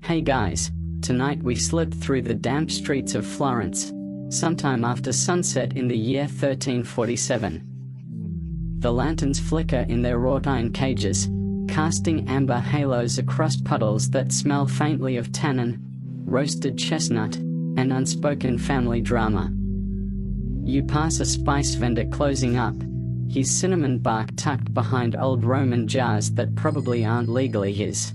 Hey guys, tonight we slipped through the damp streets of Florence, sometime after sunset in the year 1347. The lanterns flicker in their wrought iron cages, casting amber halos across puddles that smell faintly of tannin, roasted chestnut, and unspoken family drama. You pass a spice vendor closing up, his cinnamon bark tucked behind old Roman jars that probably aren't legally his.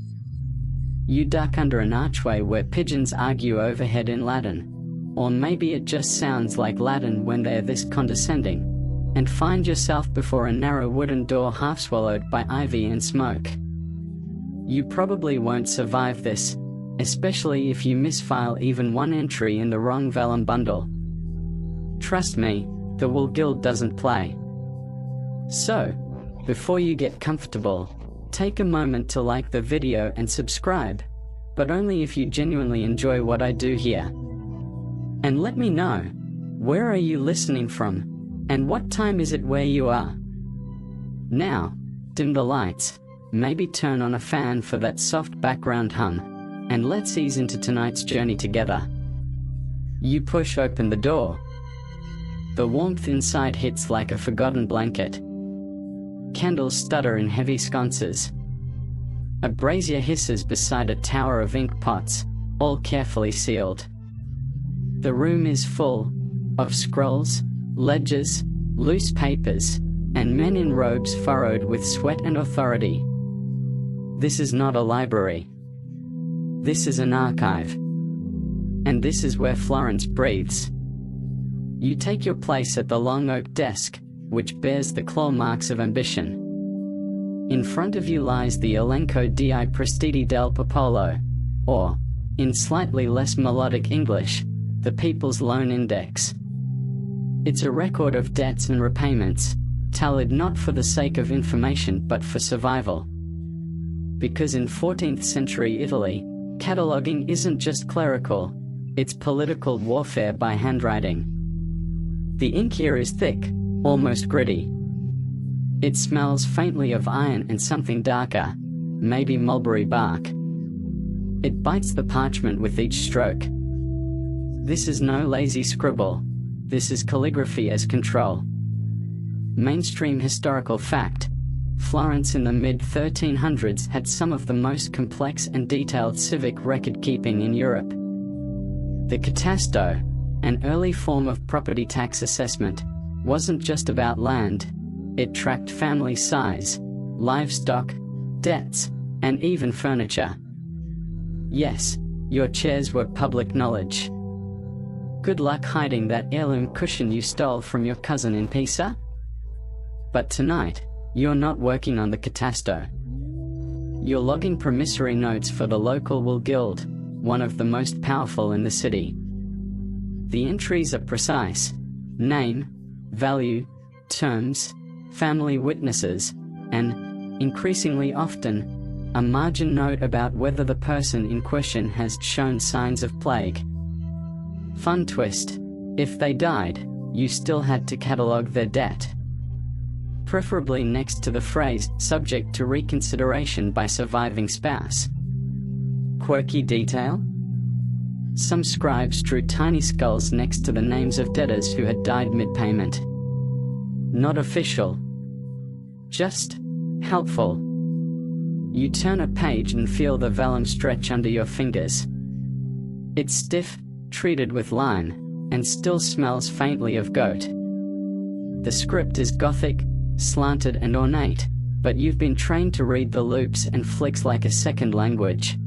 You duck under an archway where pigeons argue overhead in Latin, or maybe it just sounds like Latin when they're this condescending, and find yourself before a narrow wooden door half swallowed by ivy and smoke. You probably won't survive this, especially if you misfile even one entry in the wrong vellum bundle. Trust me, the Wool Guild doesn't play. So, before you get comfortable, take a moment to like the video and subscribe, but only if you genuinely enjoy what I do here. And let me know, where are you listening from, and what time is it where you are? Now, dim the lights, maybe turn on a fan for that soft background hum, and let's ease into tonight's journey together. You push open the door. The warmth inside hits like a forgotten blanket. Candles stutter in heavy sconces. A brazier hisses beside a tower of ink pots, all carefully sealed. The room is full of scrolls, ledgers, loose papers, and men in robes furrowed with sweat and authority. This is not a library. This is an archive. And this is where Florence breathes. You take your place at the long oak desk, which bears the claw marks of ambition. In front of you lies the Elenco di Prestiti del Popolo, or, in slightly less melodic English, the People's Loan Index. It's a record of debts and repayments, tallied not for the sake of information but for survival. Because in 14th century Italy, cataloguing isn't just clerical, it's political warfare by handwriting. The ink here is thick, almost gritty. It smells faintly of iron and something darker, maybe mulberry bark. It bites the parchment with each stroke. This is no lazy scribble. This is calligraphy as control. Mainstream historical fact: Florence in the mid-1300s had some of the most complex and detailed civic record-keeping in Europe. The catasto, an early form of property tax assessment, wasn't just about land. It tracked family size, livestock, debts, and even furniture. Yes, your chairs were public knowledge. Good luck hiding that heirloom cushion you stole from your cousin in Pisa. But tonight, you're not working on the catasto. You're logging promissory notes for the local Wool Guild, one of the most powerful in the city. The entries are precise: name, value, terms, family witnesses, and, increasingly often, a margin note about whether the person in question has shown signs of plague. Fun twist: if they died, you still had to catalogue their debt. Preferably next to the phrase, subject to reconsideration by surviving spouse. Quirky detail? Some scribes drew tiny skulls next to the names of debtors who had died mid-payment. Not official. Just helpful. You turn a page and feel the vellum stretch under your fingers. It's stiff, treated with lime, and still smells faintly of goat. The script is Gothic, slanted and ornate, but you've been trained to read the loops and flicks like a second language.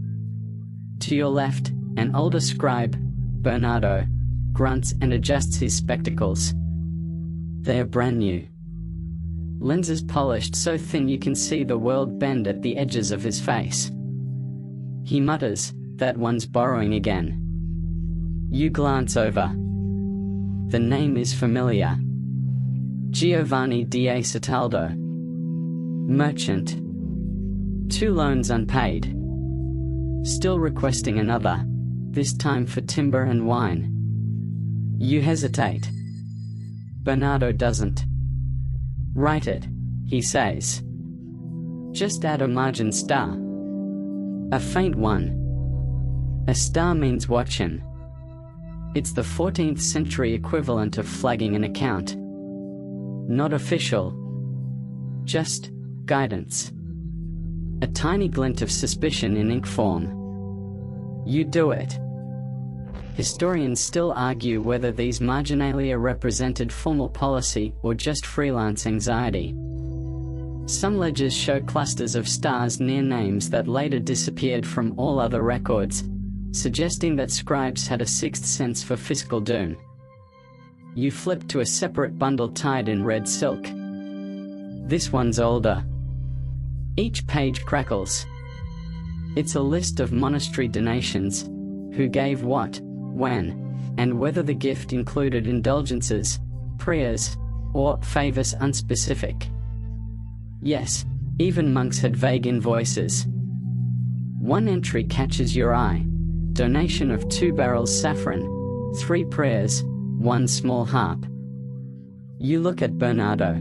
To your left, an older scribe, Bernardo, grunts and adjusts his spectacles. They are brand new. Lenses polished so thin you can see the world bend at the edges of his face. He mutters, "That one's borrowing again." You glance over. The name is familiar. Giovanni da Cataldo. Merchant. 2 loans unpaid. Still requesting another, this time for timber and wine. You hesitate. Bernardo doesn't. "Write it," he says. "Just add a margin star." A faint one. A star means watching. It's the 14th century equivalent of flagging an account. Not official. Just guidance. A tiny glint of suspicion in ink form. You do it. Historians still argue whether these marginalia represented formal policy or just freelance anxiety. Some ledgers show clusters of stars near names that later disappeared from all other records, suggesting that scribes had a sixth sense for fiscal doom. You flip to a separate bundle tied in red silk. This one's older. Each page crackles. It's a list of monastery donations, who gave what, when, and whether the gift included indulgences, prayers, or favors unspecific. Yes, even monks had vague invoices. One entry catches your eye: donation of 2 barrels saffron, 3 prayers, 1 small harp. You look at Bernardo.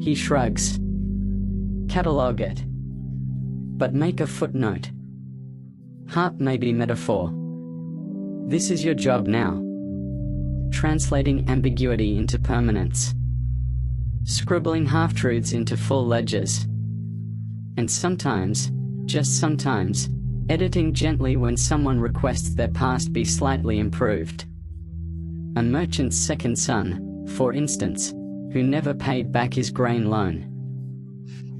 He shrugs. Catalogue it. But make a footnote. Harp may be metaphor. This is your job now. Translating ambiguity into permanence. Scribbling half-truths into full ledgers. And sometimes, just sometimes, editing gently when someone requests their past be slightly improved. A merchant's second son, for instance, who never paid back his grain loan.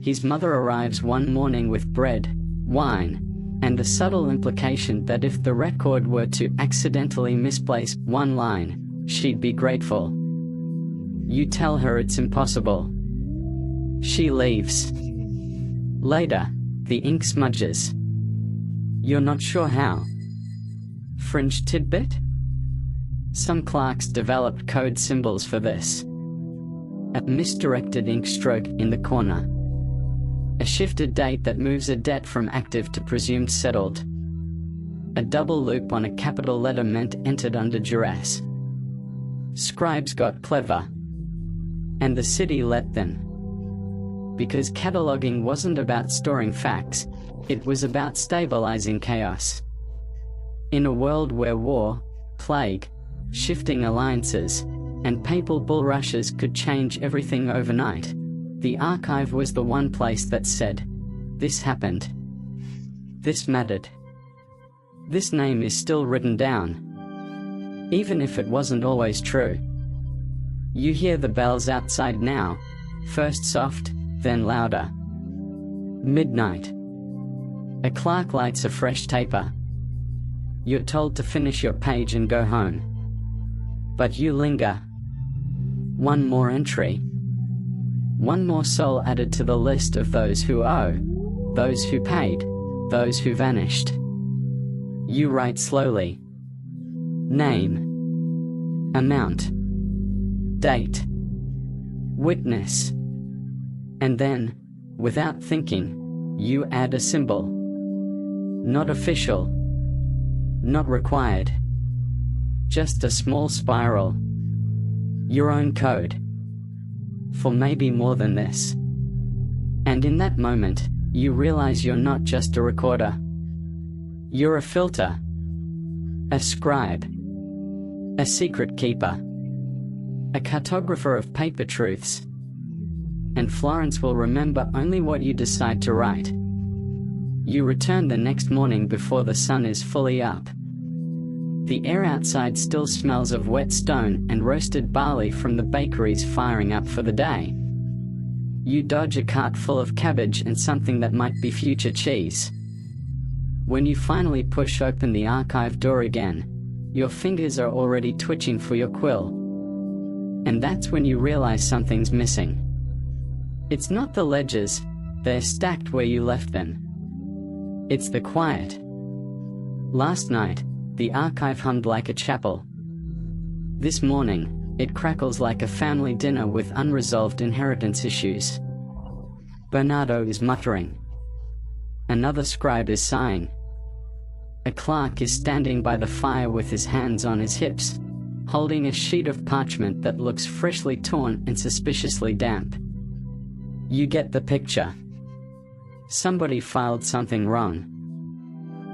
His mother arrives one morning with bread, wine, and the subtle implication that if the record were to accidentally misplace one line, she'd be grateful. You tell her it's impossible. She leaves. Later, the ink smudges. You're not sure how. Fringe tidbit? Some clerks developed code symbols for this. A misdirected ink stroke in the corner. A shifted date that moves a debt from active to presumed settled. A double loop on a capital letter meant entered under duress. Scribes got clever. And the city let them. Because cataloging wasn't about storing facts, it was about stabilizing chaos. In a world where war, plague, shifting alliances, and papal bull rushes could change everything overnight, the archive was the one place that said, this happened. This mattered. This name is still written down. Even if it wasn't always true. You hear the bells outside now, first soft, then louder. Midnight. A clerk lights a fresh taper. You're told to finish your page and go home. But you linger. One more entry. One more soul added to the list of those who owe, those who paid, those who vanished. You write slowly. Name. Amount. Date. Witness. And then, without thinking, you add a symbol. Not official. Not required. Just a small spiral. Your own code. For maybe more than this. And in that moment, you realize you're not just a recorder. You're a filter. A scribe. A secret keeper. A cartographer of paper truths. And Florence will remember only what you decide to write. You return the next morning before the sun is fully up. The air outside still smells of wet stone and roasted barley from the bakeries firing up for the day. You dodge a cart full of cabbage and something that might be future cheese. When you finally push open the archive door again, your fingers are already twitching for your quill. And that's when you realize something's missing. It's not the ledgers, they're stacked where you left them. It's the quiet. Last night, the archive hummed like a chapel. This morning, it crackles like a family dinner with unresolved inheritance issues. Bernardo is muttering. Another scribe is sighing. A clerk is standing by the fire with his hands on his hips, holding a sheet of parchment that looks freshly torn and suspiciously damp. You get the picture. Somebody filed something wrong.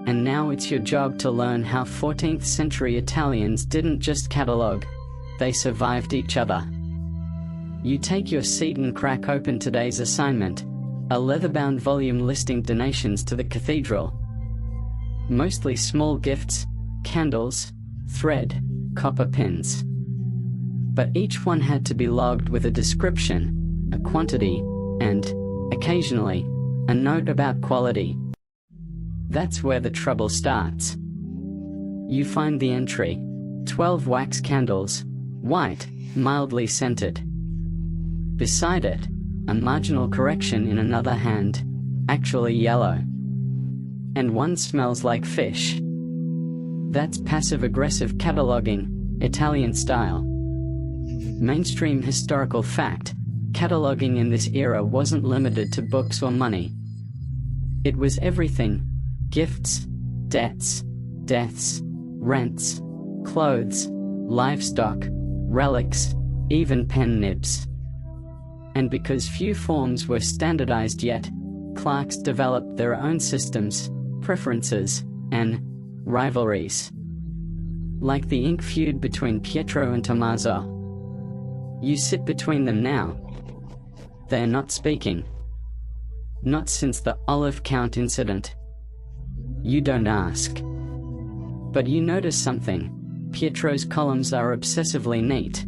And now it's your job to learn how 14th century Italians didn't just catalogue, they survived each other. You take your seat and crack open today's assignment, a leather-bound volume listing donations to the cathedral. Mostly small gifts, candles, thread, copper pins. But each one had to be logged with a description, a quantity, and, occasionally, a note about quality. That's where the trouble starts. You find the entry, 12 wax candles, white, mildly scented. Beside it, a marginal correction in another hand, actually yellow. And one smells like fish. That's passive-aggressive cataloguing, Italian style. Mainstream historical fact, cataloguing in this era wasn't limited to books or money. It was everything: gifts, debts, deaths, rents, clothes, livestock, relics, even pen nibs. And because few forms were standardized yet, clerks developed their own systems, preferences, and rivalries. Like the ink feud between Pietro and Tommaso. You sit between them now. They're not speaking. Not since the Olive Count incident. You don't ask. But you notice something. Pietro's columns are obsessively neat.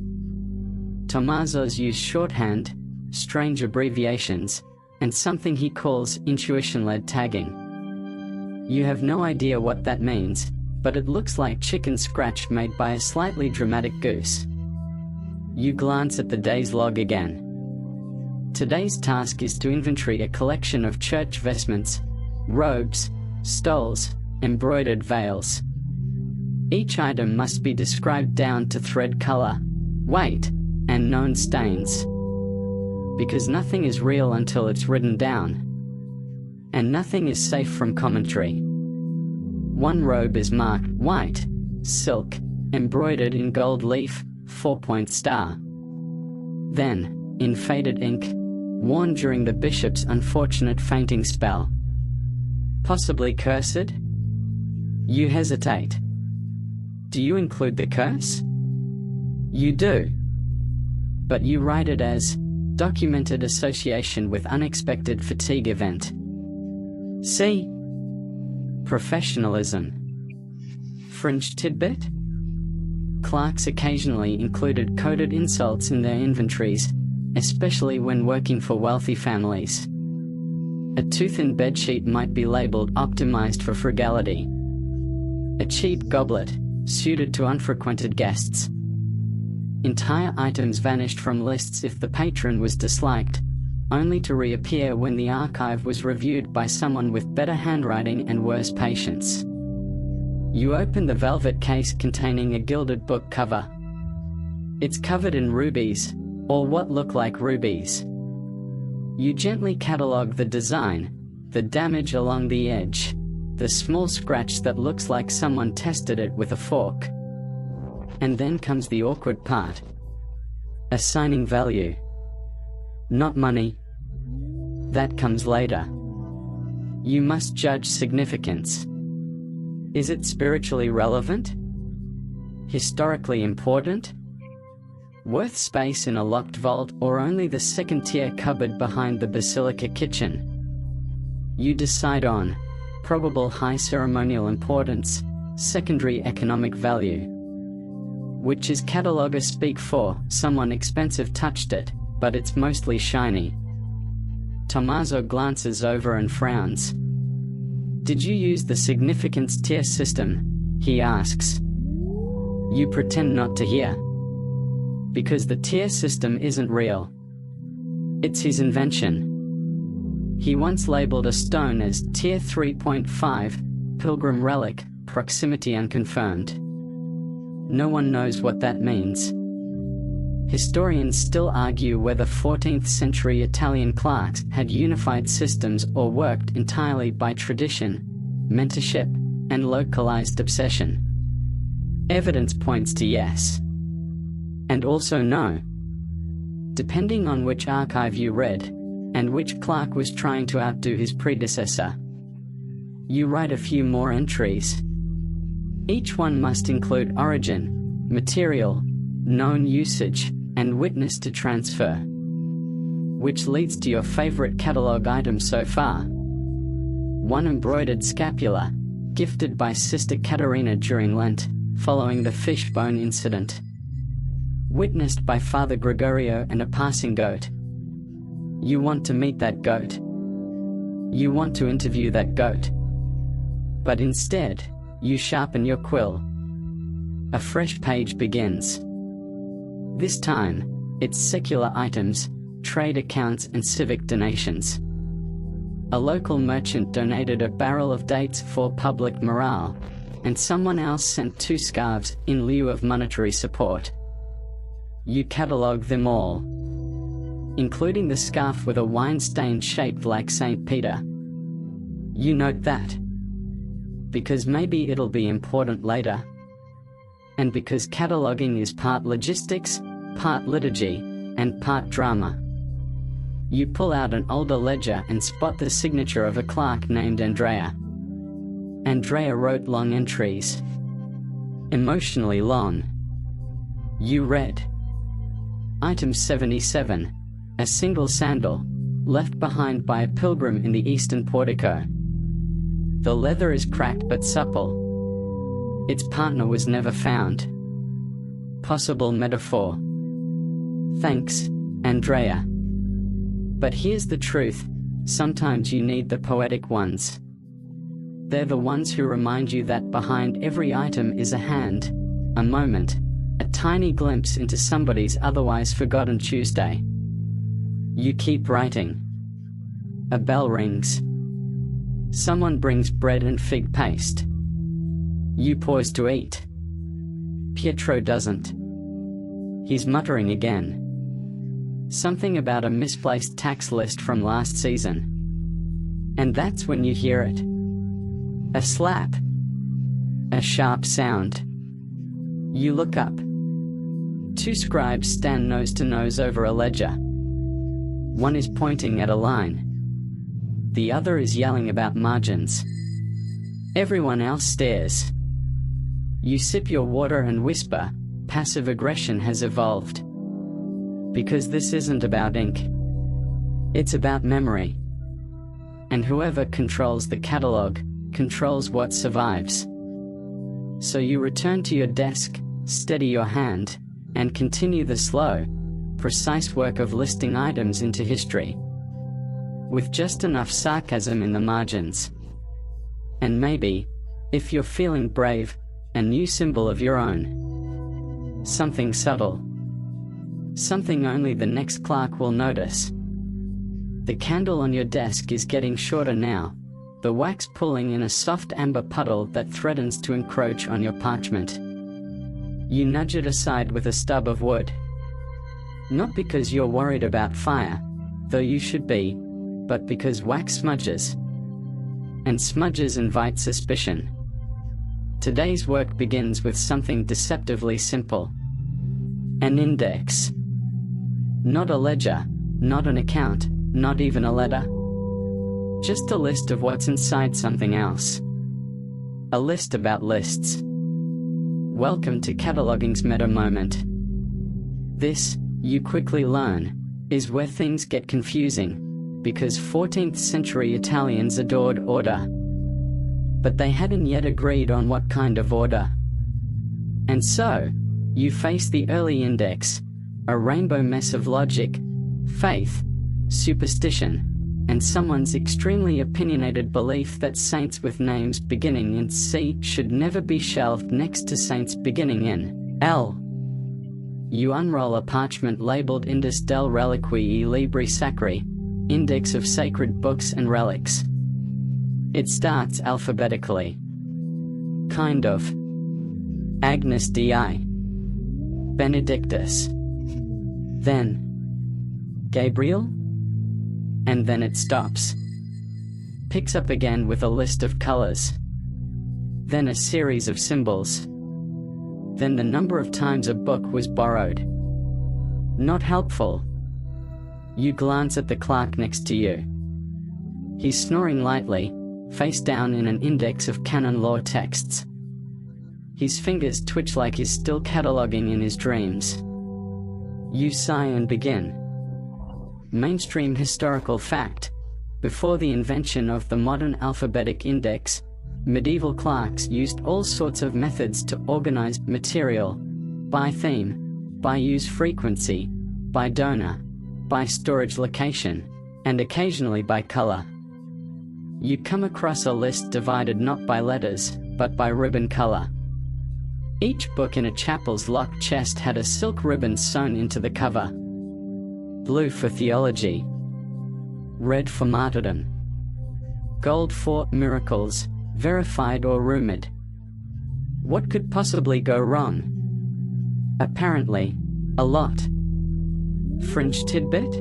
Tommaso's use shorthand, strange abbreviations, and something he calls intuition-led tagging. You have no idea what that means, but it looks like chicken scratch made by a slightly dramatic goose. You glance at the day's log again. Today's task is to inventory a collection of church vestments, robes, stoles, embroidered veils. Each item must be described down to thread color, weight, and known stains. Because nothing is real until it's written down. And nothing is safe from commentary. One robe is marked white, silk, embroidered in gold leaf, 4-point star. Then, in faded ink, worn during the bishop's unfortunate fainting spell. Possibly cursed? You hesitate. Do you include the curse? You do. But you write it as documented association with unexpected fatigue event. See? Professionalism. Fringe tidbit? Clerks occasionally included coded insults in their inventories, especially when working for wealthy families. A tooth-in bedsheet might be labeled optimized for frugality. A cheap goblet, suited to unfrequented guests. Entire items vanished from lists if the patron was disliked, only to reappear when the archive was reviewed by someone with better handwriting and worse patience. You open the velvet case containing a gilded book cover. It's covered in rubies, or what look like rubies. You gently catalogue the design, the damage along the edge, the small scratch that looks like someone tested it with a fork. And then comes the awkward part. Assigning value. Not money. That comes later. You must judge significance. Is it spiritually relevant? Historically important? Worth space in a locked vault or only the second-tier cupboard behind the basilica kitchen? You decide on probable high ceremonial importance, secondary economic value. Which is cataloguer speak for, someone expensive touched it, but it's mostly shiny. Tommaso glances over and frowns. Did you use the significance tier system? He asks. You pretend not to hear. Because the tier system isn't real. It's his invention. He once labeled a stone as Tier 3.5, Pilgrim Relic, proximity unconfirmed. No one knows what that means. Historians still argue whether 14th century Italian clerks had unified systems or worked entirely by tradition, mentorship, and localized obsession. Evidence points to yes. And also no. Depending on which archive you read, and which clerk was trying to outdo his predecessor. You write a few more entries. Each one must include origin, material, known usage, and witness to transfer. Which leads to your favorite catalog item so far. One embroidered scapular, gifted by Sister Katerina during Lent, following the fishbone incident. Witnessed by Father Gregorio and a passing goat. You want to meet that goat. You want to interview that goat. But instead, you sharpen your quill. A fresh page begins. This time, it's secular items, trade accounts and civic donations. A local merchant donated a barrel of dates for public morale, and someone else sent 2 scarves in lieu of monetary support. You catalog them all, including the scarf with a wine stain shaped like St. Peter. You note that, because maybe it'll be important later, and because cataloging is part logistics, part liturgy, and part drama. You pull out an older ledger and spot the signature of a clerk named Andrea. Andrea wrote long entries. Emotionally long. You read. Item 77. A single sandal, left behind by a pilgrim in the eastern portico. The leather is cracked but supple. Its partner was never found. Possible metaphor. Thanks, Andrea. But here's the truth, sometimes you need the poetic ones. They're the ones who remind you that behind every item is a hand, a moment, a tiny glimpse into somebody's otherwise forgotten Tuesday. You keep writing. A bell rings. Someone brings bread and fig paste. You pause to eat. Pietro doesn't. He's muttering again. Something about a misplaced tax list from last season. And that's when you hear it. A slap. A sharp sound. You look up. 2 scribes stand nose to nose over a ledger. One is pointing at a line. The other is yelling about margins. Everyone else stares. You sip your water and whisper, passive aggression has evolved. Because this isn't about ink. It's about memory. And whoever controls the catalog, controls what survives. So you return to your desk, steady your hand, and continue the slow, precise work of listing items into history. With just enough sarcasm in the margins. And maybe, if you're feeling brave, a new symbol of your own. Something subtle. Something only the next clerk will notice. The candle on your desk is getting shorter now, the wax pulling in a soft amber puddle that threatens to encroach on your parchment. You nudge it aside with a stub of wood. Not because you're worried about fire, though you should be, but because wax smudges. And smudges invite suspicion. Today's work begins with something deceptively simple. An index. Not a ledger, not an account, not even a letter. Just a list of what's inside something else. A list about lists. Welcome to cataloging's meta moment. This, you quickly learn, is where things get confusing, because 14th century Italians adored order. But they hadn't yet agreed on what kind of order. And so, you face the early index, a rainbow mess of logic, faith, superstition, and someone's extremely opinionated belief that saints with names beginning in C should never be shelved next to saints beginning in L. You unroll a parchment labeled Indus del Reliquii Libri Sacri, Index of Sacred Books and Relics. It starts alphabetically. Kind of. Agnus Dei. Benedictus. Then Gabriel? And then it stops. Picks up again with a list of colors. Then a series of symbols. Then the number of times a book was borrowed. Not helpful. You glance at the clerk next to you. He's snoring lightly, face down in an index of canon law texts. His fingers twitch like he's still cataloging in his dreams. You sigh and begin. Mainstream historical fact: before the invention of the modern alphabetic index, medieval clerks used all sorts of methods to organize material: by theme, by use frequency, by donor, by storage location, and occasionally by color. You come across a list divided not by letters, but by ribbon color. Each book in a chapel's locked chest had a silk ribbon sewn into the cover. Blue for theology, red for martyrdom, gold for miracles, verified or rumored. What could possibly go wrong? Apparently, a lot. Fringe tidbit?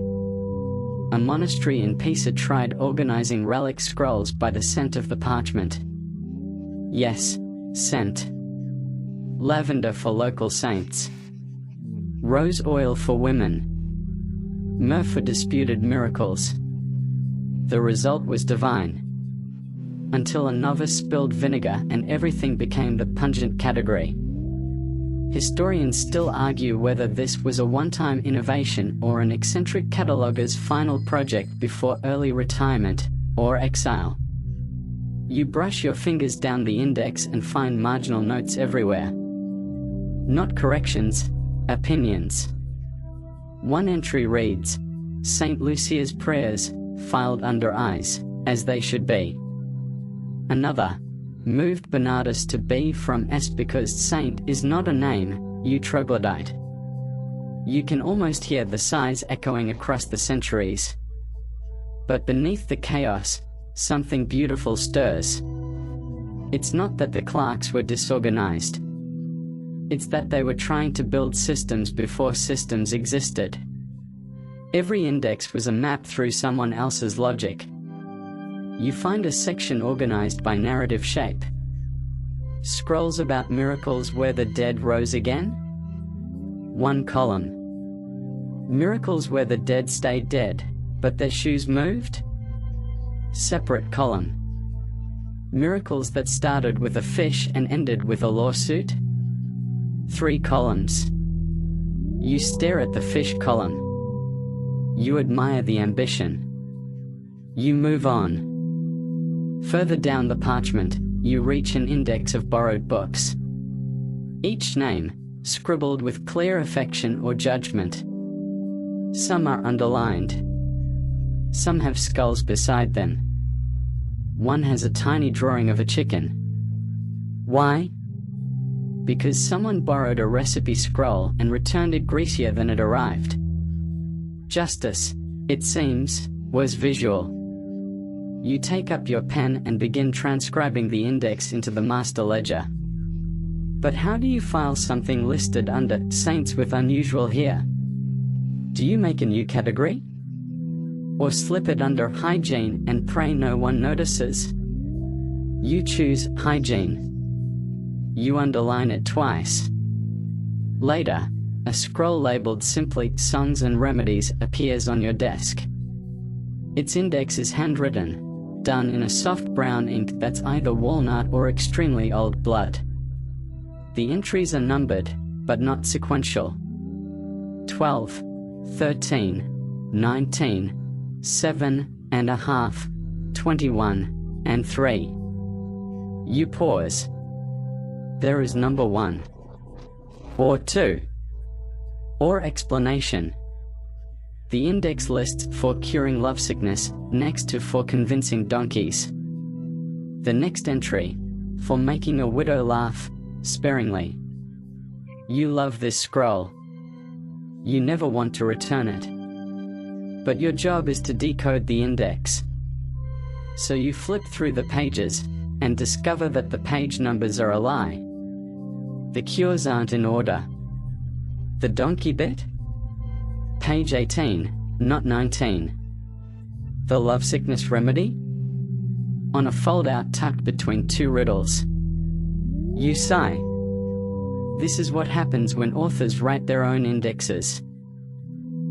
A monastery in Pisa tried organizing relic scrolls by the scent of the parchment. Yes, scent. Lavender for local saints. Rose oil for women. Myrrh for disputed miracles. The result was divine. Until a novice spilled vinegar and everything became the pungent category. Historians still argue whether this was a one-time innovation or an eccentric cataloger's final project before early retirement or exile. You brush your fingers down the index and find marginal notes everywhere. Not corrections, opinions. One entry reads, St. Lucia's prayers, filed under I's, as they should be. Another, moved Bernardus to B from S because saint is not a name, you troglodyte. You can almost hear the sighs echoing across the centuries. But beneath the chaos, something beautiful stirs. It's not that the clerks were disorganized. It's that they were trying to build systems before systems existed. Every index was a map through someone else's logic. You find a section organized by narrative shape. Scrolls about miracles where the dead rose again? One column. Miracles where the dead stayed dead, but their shoes moved? Separate column. Miracles that started with a fish and ended with a lawsuit? 3 columns. You stare at the fish column. You admire the ambition. You move on. Further down the parchment, you reach an index of borrowed books. Each name, scribbled with clear affection or judgment. Some are underlined. Some have skulls beside them. One has a tiny drawing of a chicken. Why? Because someone borrowed a recipe scroll and returned it greasier than it arrived. Justice, it seems, was visual. You take up your pen and begin transcribing the index into the master ledger. But how do you file something listed under saints with unusual here? Do you make a new category? Or slip it under hygiene and pray no one notices? You choose hygiene. You underline it twice. Later, a scroll labeled simply Songs and Remedies appears on your desk. Its index is handwritten, done in a soft brown ink that's either walnut or extremely old blood. The entries are numbered, but not sequential. 12, 13, 19, 7.5, 21, and 3. You pause. There is number 1. Or 2. Or explanation. The index lists for curing lovesickness, next to for convincing donkeys. The next entry, for making a widow laugh, sparingly. You love this scroll. You never want to return it. But your job is to decode the index. So you flip through the pages, and discover that the page numbers are a lie. The cures aren't in order. The donkey bit? Page 18, not 19. The lovesickness remedy? On a fold-out tucked between 2 riddles. You sigh. This is what happens when authors write their own indexes.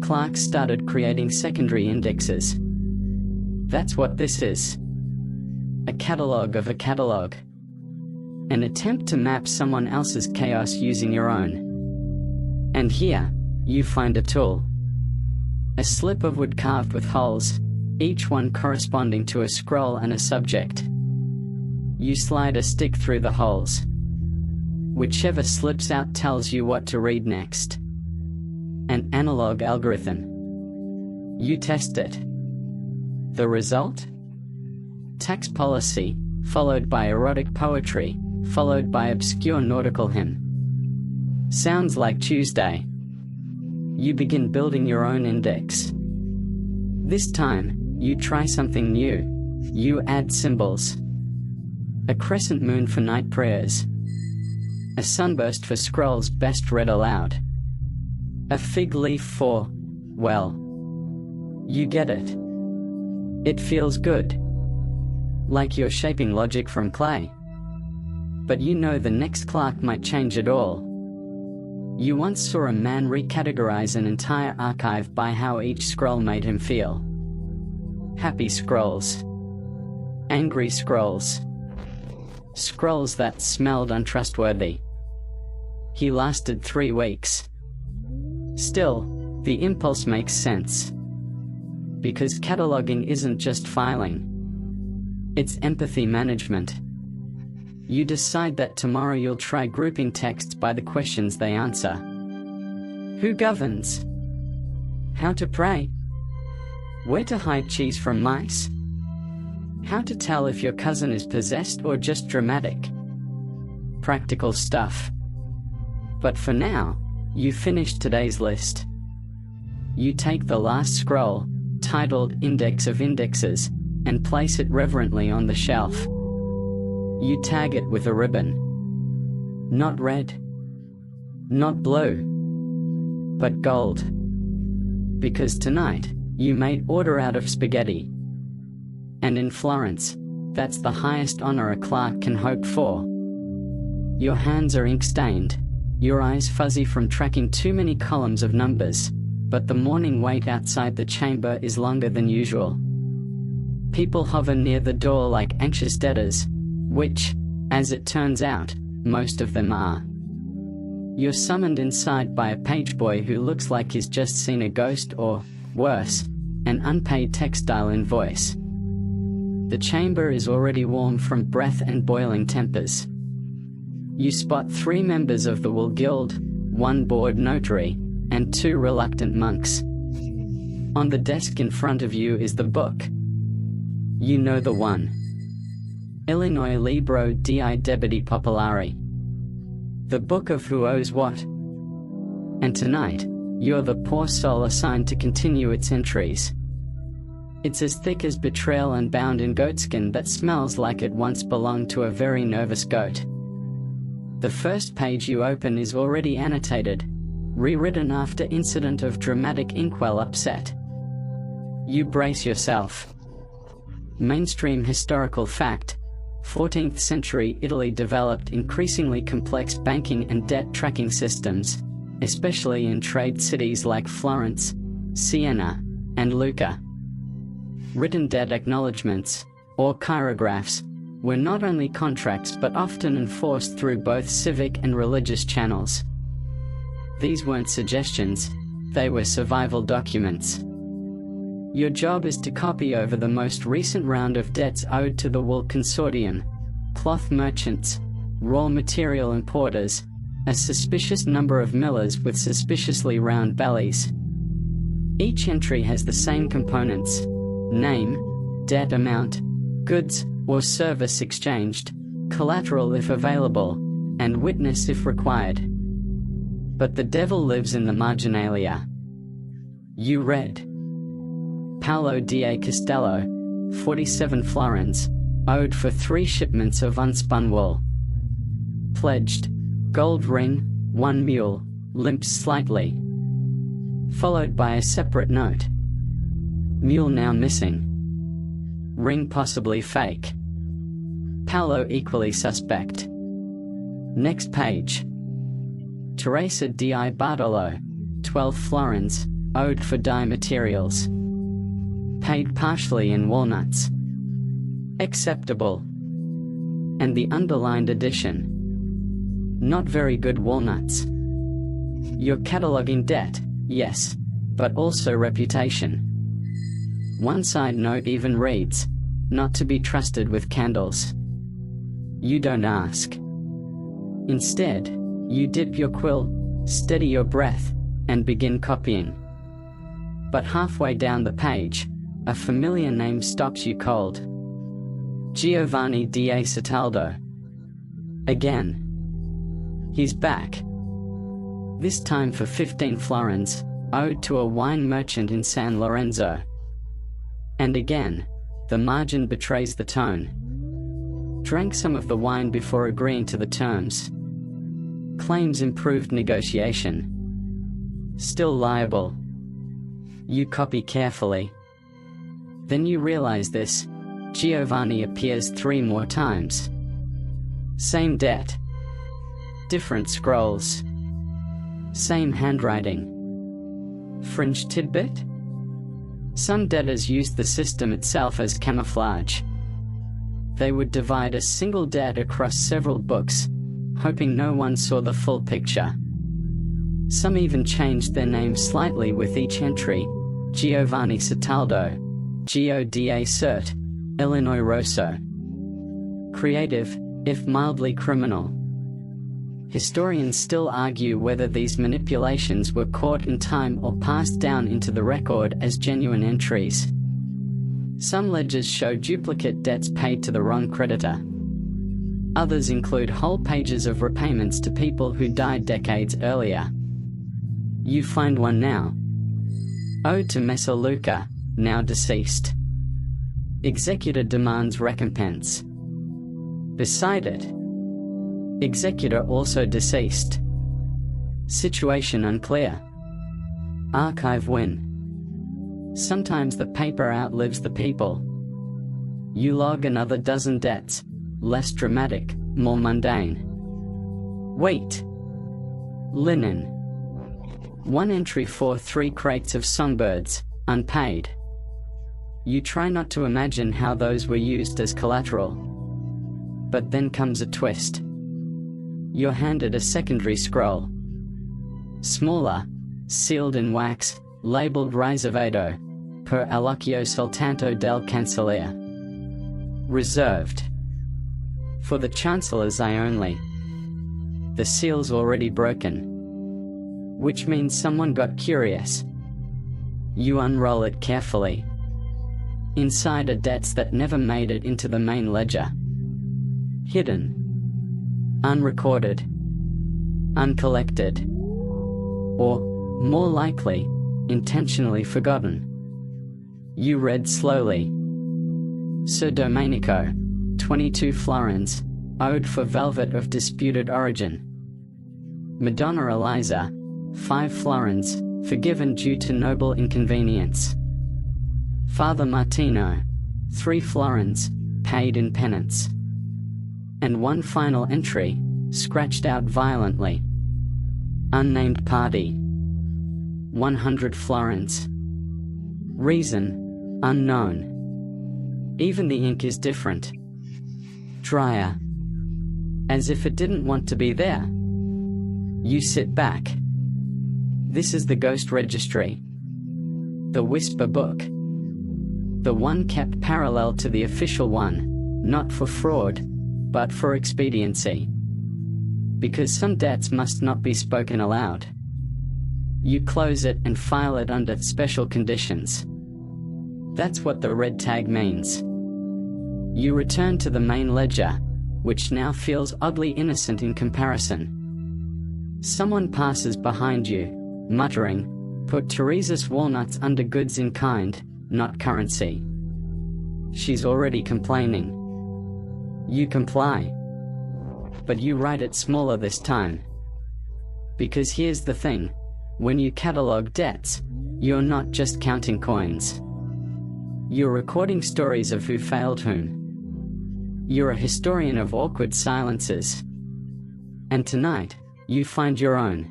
Clerks started creating secondary indexes. That's what this is. A catalogue of a catalogue. An attempt to map someone else's chaos using your own. And here, you find a tool. A slip of wood carved with holes, each one corresponding to a scroll and a subject. You slide a stick through the holes. Whichever slips out tells you what to read next. An analog algorithm. You test it. The result? Tax policy, followed by erotic poetry, followed by obscure nautical hymn. Sounds like Tuesday. You begin building your own index. This time, you try something new. You add symbols. A crescent moon for night prayers. A sunburst for scrolls best read aloud. A fig leaf for, well, you get it. It feels good. Like you're shaping logic from clay. But you know the next clerk might change it all. You once saw a man recategorize an entire archive by how each scroll made him feel. Happy scrolls. Angry scrolls. Scrolls that smelled untrustworthy. He lasted 3 weeks. Still, the impulse makes sense. Because cataloging isn't just filing. It's empathy management. You decide that tomorrow you'll try grouping texts by the questions they answer. Who governs? How to pray? Where to hide cheese from mice? How to tell if your cousin is possessed or just dramatic? Practical stuff. But for now, you finished today's list. You take the last scroll, titled Index of Indexes, and place it reverently on the shelf. You tag it with a ribbon. Not red. Not blue. But gold. Because tonight, you made order out of spaghetti. And in Florence, that's the highest honor a clerk can hope for. Your hands are ink-stained, your eyes fuzzy from tracking too many columns of numbers, but the morning wait outside the chamber is longer than usual. People hover near the door like anxious debtors, which, as it turns out, most of them are. You're summoned inside by a page boy who looks like he's just seen a ghost or, worse, an unpaid textile invoice. The chamber is already warm from breath and boiling tempers. You spot 3 members of the Wool Guild, 1 bored notary, and 2 reluctant monks. On the desk in front of you is the book. You know the one. Illinois Libro di Debiti Popolari. The book of who owes what. And tonight, you're the poor soul assigned to continue its entries. It's as thick as betrayal and bound in goatskin that smells like it once belonged to a very nervous goat. The first page you open is already annotated, rewritten after incident of dramatic inkwell upset. You brace yourself. Mainstream historical fact: 14th century Italy developed increasingly complex banking and debt tracking systems, especially in trade cities like Florence, Siena, and Lucca. Written debt acknowledgements, or chirographs, were not only contracts but often enforced through both civic and religious channels. These weren't suggestions, they were survival documents. Your job is to copy over the most recent round of debts owed to the wool consortium, cloth merchants, raw material importers, a suspicious number of millers with suspiciously round bellies. Each entry has the same components: name, debt amount, goods or service exchanged, collateral if available, and witness if required. But the devil lives in the marginalia. You read. Paolo da Castello, 47 florins, owed for 3 shipments of unspun wool. Pledged, gold ring, 1 mule, limps slightly. Followed by a separate note. Mule now missing. Ring possibly fake. Paolo equally suspect. Next page. Teresa di Bartolo, 12 florins, owed for dye materials. Paid partially in walnuts. Acceptable. And the underlined addition. Not very good walnuts. You're cataloging debt, yes, but also reputation. One side note even reads, "Not to be trusted with candles." You don't ask. Instead, you dip your quill, steady your breath, and begin copying. But halfway down the page, a familiar name stops you cold. Giovanni da Cataldo. Again. He's back. This time for 15 florins, owed to a wine merchant in San Lorenzo. And again, the margin betrays the tone. Drank some of the wine before agreeing to the terms. Claims improved negotiation. Still liable. You copy carefully. Then you realize this. Giovanni appears 3 more times. Same debt. Different scrolls. Same handwriting. Fringe tidbit? Some debtors used the system itself as camouflage. They would divide a single debt across several books, hoping no one saw the full picture. Some even changed their name slightly with each entry. Giovanni Cataldo, Gio da Cert, Illinois Rosso. Creative, if mildly criminal. Historians still argue whether these manipulations were caught in time or passed down into the record as genuine entries. Some ledgers show duplicate debts paid to the wrong creditor. Others include whole pages of repayments to people who died decades earlier. You find one now. Owed to Messer Luca, now deceased. Executor demands recompense. Beside it, executor also deceased. Situation unclear. Archive win. Sometimes the paper outlives the people. You log another dozen debts, less dramatic, more mundane. Wait. Linen. One entry for 3 crates of songbirds, unpaid. You try not to imagine how those were used as collateral. But then comes a twist. You're handed a secondary scroll. Smaller, sealed in wax, labeled Riservato, per allocchio soltanto del Cancelliere. Reserved. For the Chancellor's eye only. The seal's already broken. Which means someone got curious. You unroll it carefully. Inside are debts that never made it into the main ledger. Hidden. Unrecorded. Uncollected. Or, more likely, intentionally forgotten. You read slowly. Sir Domenico, 22 florins, owed for velvet of disputed origin. Madonna Eliza, 5 florins, forgiven due to noble inconvenience. Father Martino, 3 florins, paid in penance. And one final entry, scratched out violently. Unnamed party. 100 florins. Reason, unknown. Even the ink is different. Drier. As if it didn't want to be there. You sit back. This is the ghost registry. The whisper book. The one kept parallel to the official one, not for fraud, but for expediency. Because some debts must not be spoken aloud. You close it and file it under special conditions. That's what the red tag means. You return to the main ledger, which now feels oddly innocent in comparison. Someone passes behind you, muttering, "Put Teresa's walnuts under goods in kind, not currency." She's already complaining. You comply. But you write it smaller this time. Because here's the thing, when you catalog debts, you're not just counting coins. You're recording stories of who failed whom. You're a historian of awkward silences. And tonight, you find your own.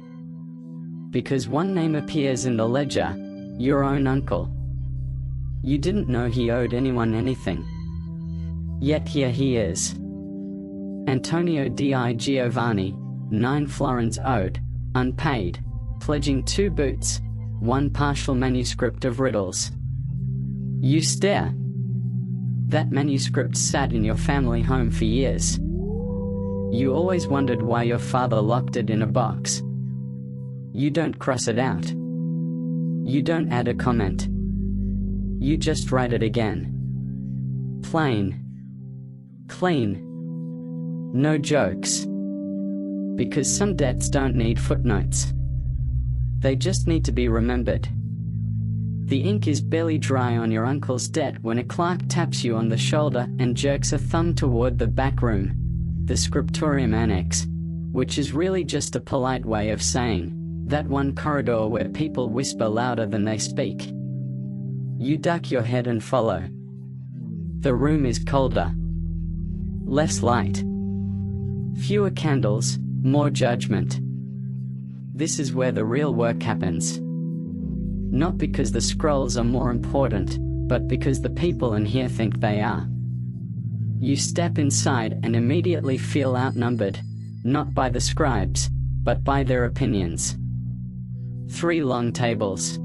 Because one name appears in the ledger, your own uncle. You didn't know he owed anyone anything. Yet here he is. Antonio di Giovanni, 9 florins owed, unpaid, pledging 2 boots, 1 partial manuscript of riddles. You stare. That manuscript sat in your family home for years. You always wondered why your father locked it in a box. You don't cross it out. You don't add a comment. You just write it again. Plain. Clean. No jokes. Because some debts don't need footnotes. They just need to be remembered. The ink is barely dry on your uncle's debt when a clerk taps you on the shoulder and jerks a thumb toward the back room, the scriptorium annex, which is really just a polite way of saying, that one corridor where people whisper louder than they speak. You duck your head and follow. The room is colder. Less light. Fewer candles, more judgment. This is where the real work happens. Not because the scrolls are more important, but because the people in here think they are. You step inside and immediately feel outnumbered, not by the scribes, but by their opinions. 3 long tables.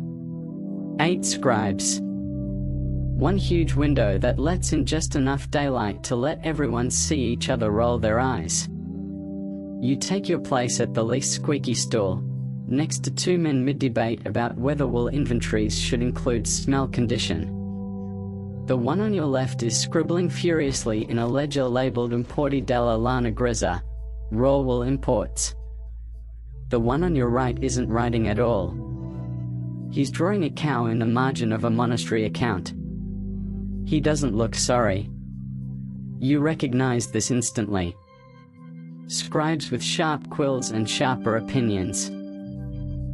8 scribes. 1 huge window that lets in just enough daylight to let everyone see each other roll their eyes. You take your place at the least squeaky stool, next to 2 men mid-debate about whether wool inventories should include smell condition. The one on your left is scribbling furiously in a ledger labeled Importi della Lana Grezza, raw wool imports. The one on your right isn't writing at all. He's drawing a cow in the margin of a monastery account. He doesn't look sorry. You recognize this instantly. Scribes with sharp quills and sharper opinions.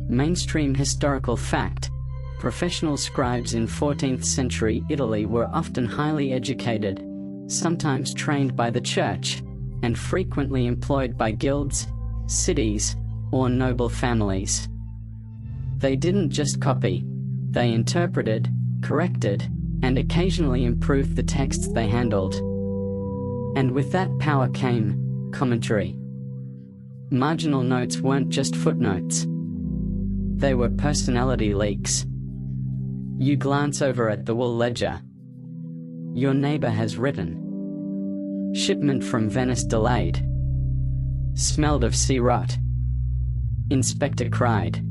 Mainstream historical fact: professional scribes in 14th century Italy were often highly educated, sometimes trained by the church, and frequently employed by guilds, cities, or noble families. They didn't just copy, they interpreted, corrected, and occasionally improved the texts they handled. And with that power came commentary. Marginal notes weren't just footnotes. They were personality leaks. You glance over at the wool ledger. Your neighbor has written, "Shipment from Venice delayed. Smelled of sea rot." Inspector cried.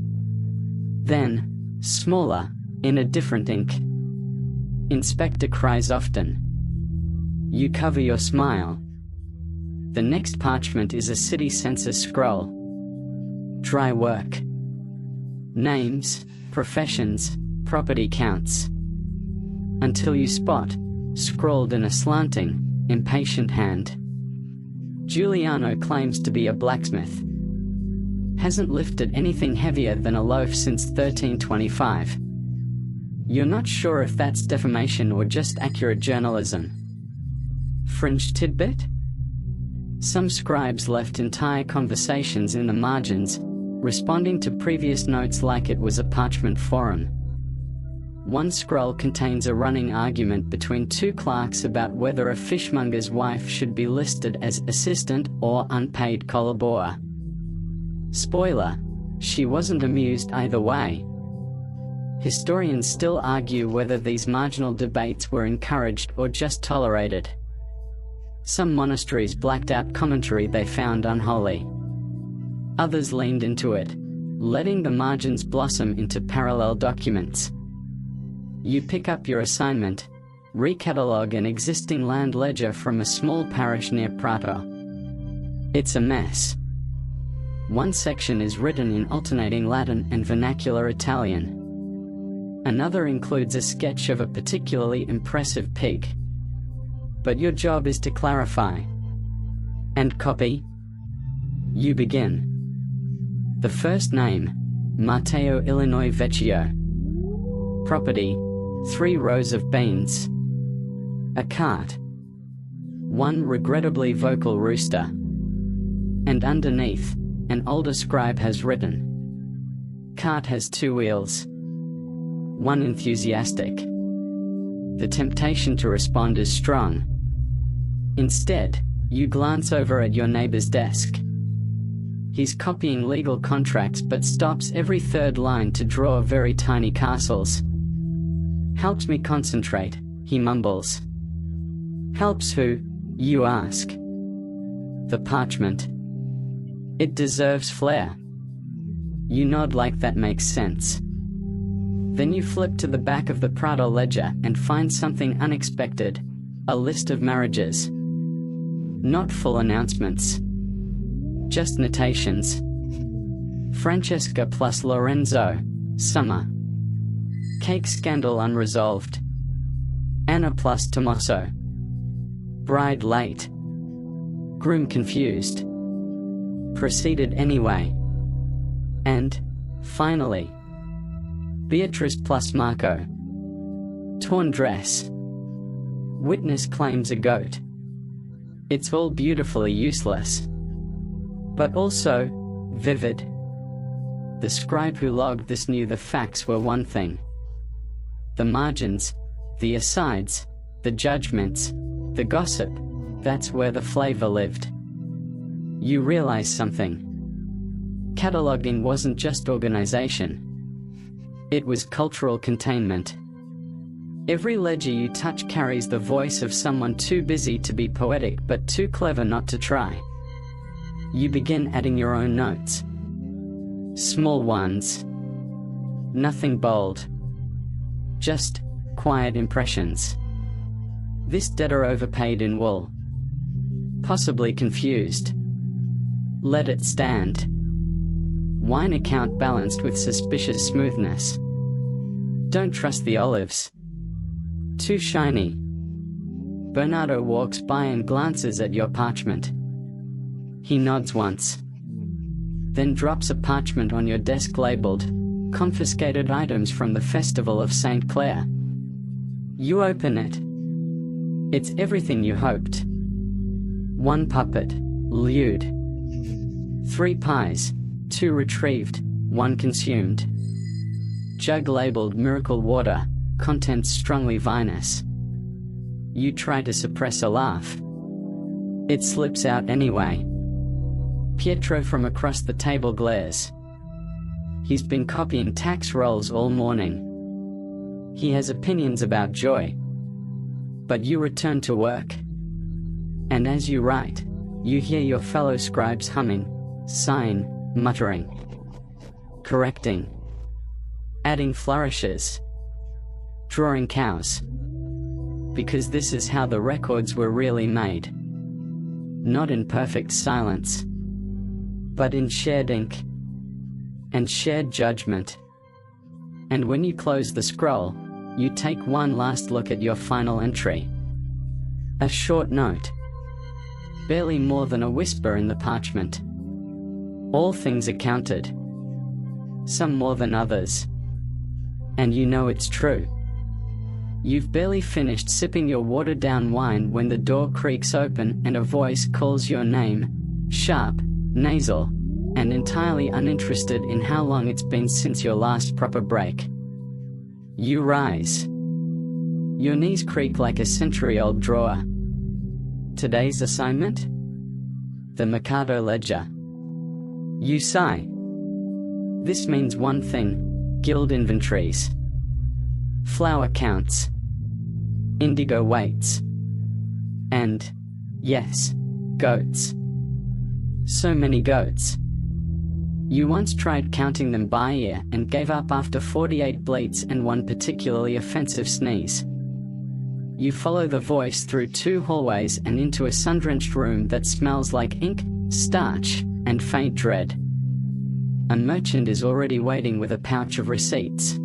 Then, smaller, in a different ink. Inspector cries often. You cover your smile. The next parchment is a city census scroll. Dry work. Names, professions, property counts. Until you spot, scrawled in a slanting, impatient hand. Giuliano claims to be a blacksmith. Hasn't lifted anything heavier than a loaf since 1325. You're not sure if that's defamation or just accurate journalism. Fringe tidbit? Some scribes left entire conversations in the margins, responding to previous notes like it was a parchment forum. One scroll contains a running argument between 2 clerks about whether a fishmonger's wife should be listed as assistant or unpaid collaborer. Spoiler: she wasn't amused either way. Historians still argue whether these marginal debates were encouraged or just tolerated. Some monasteries blacked out commentary they found unholy. Others leaned into it, letting the margins blossom into parallel documents. You pick up your assignment, recatalogue an existing land ledger from a small parish near Prato. It's a mess. One section is written in alternating Latin and vernacular Italian. Another includes a sketch of a particularly impressive pig. But your job is to clarify and copy. You begin. The first name, Matteo Illinois Vecchio. Property, 3 rows of beans. A cart. 1 regrettably vocal rooster. And underneath, an older scribe has written, cart has 2 wheels. 1 enthusiastic. The temptation to respond is strong. Instead, you glance over at your neighbor's desk. He's copying legal contracts but stops every third line to draw very tiny castles. "Helps me concentrate," he mumbles. "Helps who?" you ask. "The parchment. It deserves flair." You nod like that makes sense. Then you flip to the back of the Prado ledger and find something unexpected: a list of marriages. Not full announcements. Just notations. Francesca plus Lorenzo, summer. Cake scandal unresolved. Anna plus Tommaso. Bride late. Groom confused. Proceeded anyway. And, finally, Beatrice plus Marco. Torn dress. Witness claims a goat. It's all beautifully useless, but also vivid. The scribe who logged this knew the facts were one thing. The margins, the asides, the judgments, the gossip, that's where the flavor lived. You realize something. Cataloguing wasn't just organization. It was cultural containment. Every ledger you touch carries the voice of someone too busy to be poetic but too clever not to try. You begin adding your own notes. Small ones. Nothing bold. Just quiet impressions. This debtor overpaid in wool. Possibly confused. Let it stand. Wine account balanced with suspicious smoothness. Don't trust the olives. Too shiny. Bernardo walks by and glances at your parchment. He nods once. Then drops a parchment on your desk labeled, "Confiscated items from the Festival of St. Clair." You open it. It's everything you hoped. One puppet, lewd. 3 pies, 2 retrieved, 1 consumed. Jug labeled miracle water, contents strongly vinous. You try to suppress a laugh. It slips out anyway. Pietro from across the table glares. He's been copying tax rolls all morning. He has opinions about joy. But you return to work. And as you write, you hear your fellow scribes humming, sighing, muttering, correcting, adding flourishes, drawing cows. Because this is how the records were really made. Not in perfect silence, but in shared ink and shared judgment. And when you close the scroll, you take one last look at your final entry. A short note. Barely more than a whisper in the parchment. All things are counted. Some more than others. And you know it's true. You've barely finished sipping your watered-down wine when the door creaks open and a voice calls your name, sharp, nasal, and entirely uninterested in how long it's been since your last proper break. You rise. Your knees creak like a century-old drawer. Today's assignment? The Mercado ledger. You sigh. This means one thing: guild inventories. Flour counts. Indigo weights. And, yes, goats. So many goats. You once tried counting them by ear and gave up after 48 bleats and one particularly offensive sneeze. You follow the voice through 2 hallways and into a sun-drenched room that smells like ink, starch, and faint dread. A merchant is already waiting with a pouch of receipts.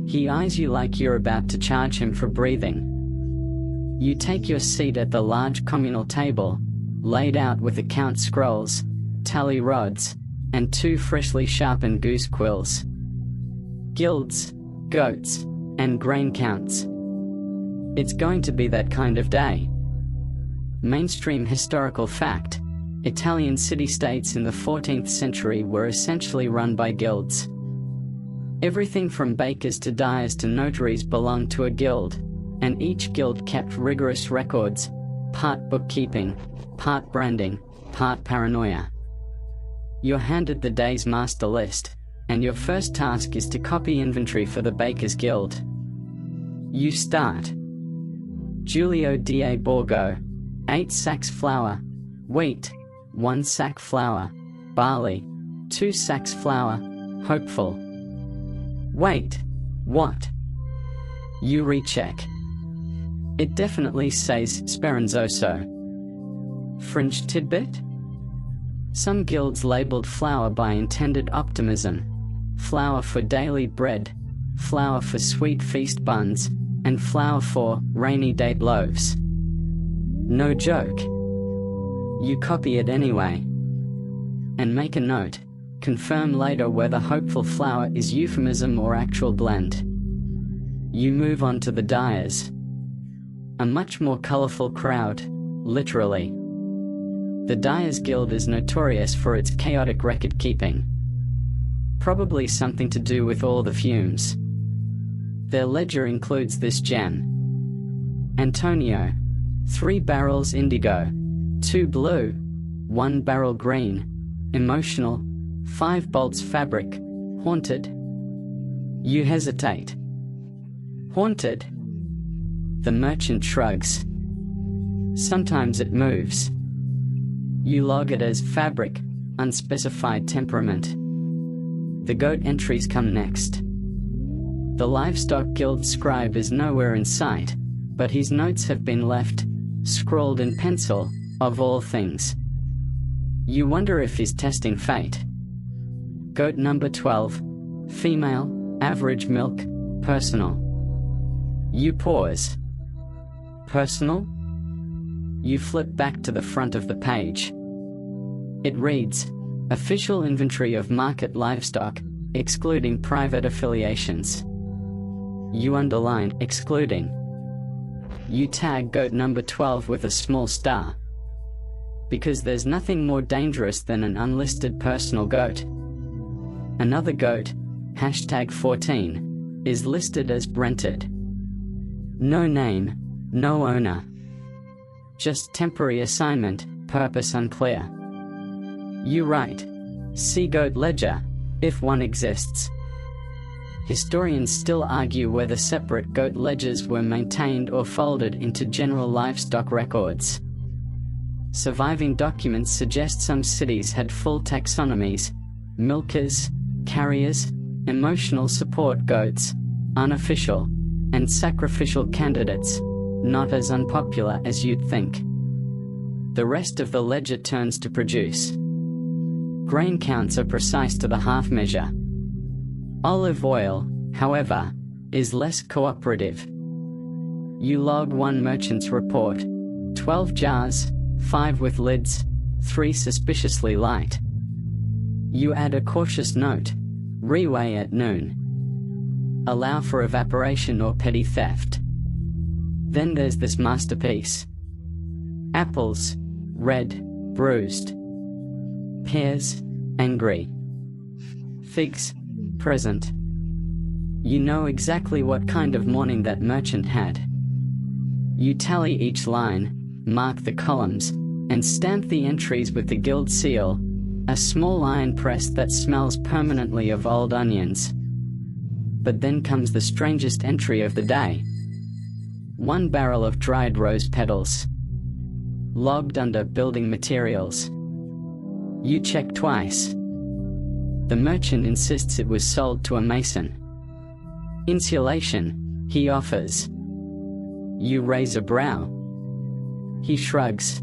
He eyes you like you're about to charge him for breathing. You take your seat at the large communal table, laid out with account scrolls, tally rods, and 2 freshly sharpened goose quills. Guilds, goats, and grain counts. It's going to be that kind of day. Mainstream historical fact: Italian city-states in the 14th century were essentially run by guilds. Everything from bakers to dyers to notaries belonged to a guild, and each guild kept rigorous records, part bookkeeping, part branding, part paranoia. You're handed the day's master list, and your first task is to copy inventory for the Bakers Guild. You start. Giulio da Borgo, 8 sacks flour, wheat, 1 sack flour, barley, 2 sacks flour, hopeful. Wait, what? You recheck. It definitely says speranzoso. Fringe tidbit? Some guilds labeled flour by intended optimism. Flour for daily bread, flour for sweet feast buns, and flour for rainy day loaves. No joke. You copy it anyway. And make a note. Confirm later whether hopeful flour is euphemism or actual blend. You move on to the dyers. A much more colorful crowd, literally. The Dyers Guild is notorious for its chaotic record keeping. Probably something to do with all the fumes. Their ledger includes this gem. Antonio, 3 barrels indigo, 2 blue, 1 barrel green, emotional, 5 bolts fabric, haunted. You hesitate. Haunted? The merchant shrugs. Sometimes it moves. You log it as fabric, unspecified temperament. The goat entries come next. The Livestock Guild scribe is nowhere in sight, but his notes have been left, scrawled in pencil, of all things. You wonder if he's testing fate. Goat number 12, female, average milk, personal. You pause. Personal? You flip back to the front of the page. It reads, official inventory of market livestock, excluding private affiliations. You underline excluding. You tag goat number 12 with a small star. Because there's nothing more dangerous than an unlisted personal goat. Another goat, hashtag 14, is listed as rented. No name, no owner. Just temporary assignment, purpose unclear. You write, see goat ledger, if one exists. Historians still argue whether separate goat ledgers were maintained or folded into general livestock records. Surviving documents suggest some cities had full taxonomies: milkers, carriers, emotional support goats, unofficial, and sacrificial candidates, not as unpopular as you'd think. The rest of the ledger turns to produce. Grain counts are precise to the half measure. Olive oil, however, is less cooperative. You log one merchant's report: 12 jars, 5 with lids, 3 suspiciously light. You add a cautious note: reweigh at noon. Allow for evaporation or petty theft. Then there's this masterpiece. Apples, red, bruised. Pears, angry. Figs, present. You know exactly what kind of morning that merchant had. You tally each line, mark the columns, and stamp the entries with the guild seal, a small iron press that smells permanently of old onions. But then comes the strangest entry of the day. 1 barrel of dried rose petals. Logged under building materials. You check twice. The merchant insists it was sold to a mason. Insulation, he offers. You raise a brow. He shrugs.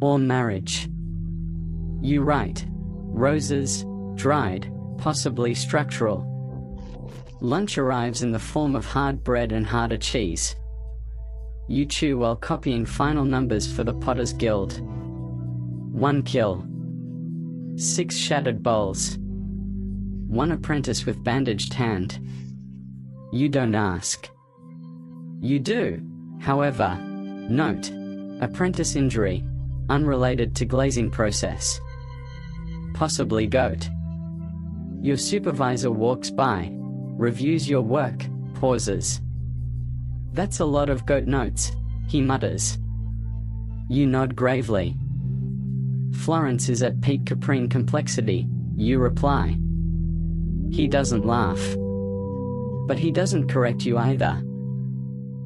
Or marriage. You write, roses, dried, possibly structural. Lunch arrives in the form of hard bread and harder cheese. You chew while copying final numbers for the Potter's Guild. 1 kill. 6 shattered bowls. 1 apprentice with bandaged hand. You don't ask. You do, however. Note, apprentice injury, unrelated to glazing process. Possibly goat. Your supervisor walks by, reviews your work, pauses. That's a lot of goat notes, he mutters. You nod gravely. Florence is at peak Caprine complexity, you reply. He doesn't laugh. But he doesn't correct you either.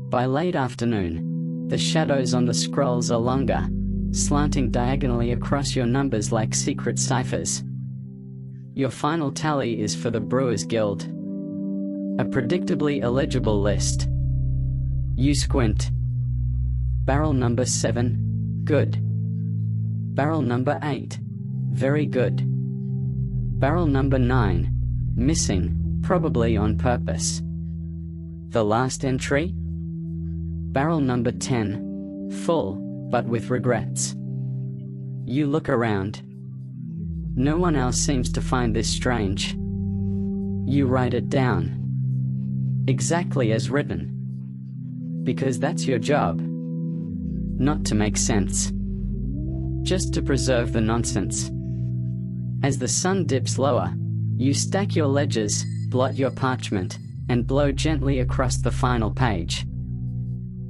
By late afternoon, the shadows on the scrolls are longer, slanting diagonally across your numbers like secret ciphers. Your final tally is for the Brewers Guild. A predictably illegible list. You squint. Barrel number 7, good. Barrel number 8, very good. Barrel number 9, missing, probably on purpose. The last entry? Barrel number 10, full, but with regrets. You look around. No one else seems to find this strange. You write it down. Exactly as written. Because that's your job. Not to make sense. Just to preserve the nonsense. As the sun dips lower, you stack your ledgers, blot your parchment, and blow gently across the final page.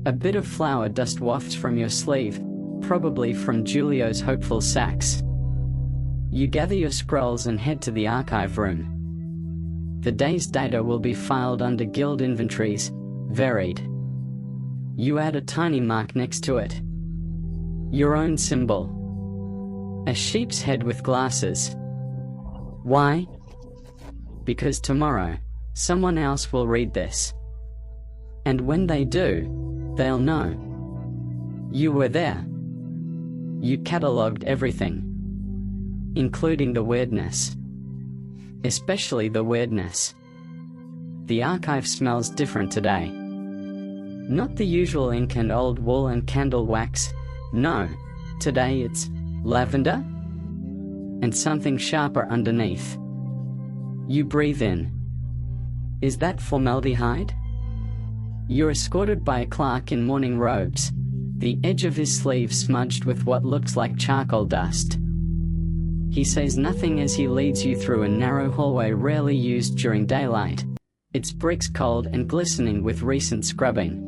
A bit of flower dust wafts from your sleeve, probably from Julio's hopeful sax. You gather your scrolls and head to the archive room. The day's data will be filed under guild inventories, varied. You add a tiny mark next to it. Your own symbol. A sheep's head with glasses. Why? Because tomorrow, someone else will read this. And when they do, they'll know. You were there. You catalogued everything. Including the weirdness. Especially the weirdness. The archive smells different today. Not the usual ink and old wool and candle wax. No, today it's lavender? And something sharper underneath. You breathe in. Is that formaldehyde? You're escorted by a clerk in morning robes, the edge of his sleeve smudged with what looks like charcoal dust. He says nothing as he leads you through a narrow hallway rarely used during daylight. Its bricks cold and glistening with recent scrubbing.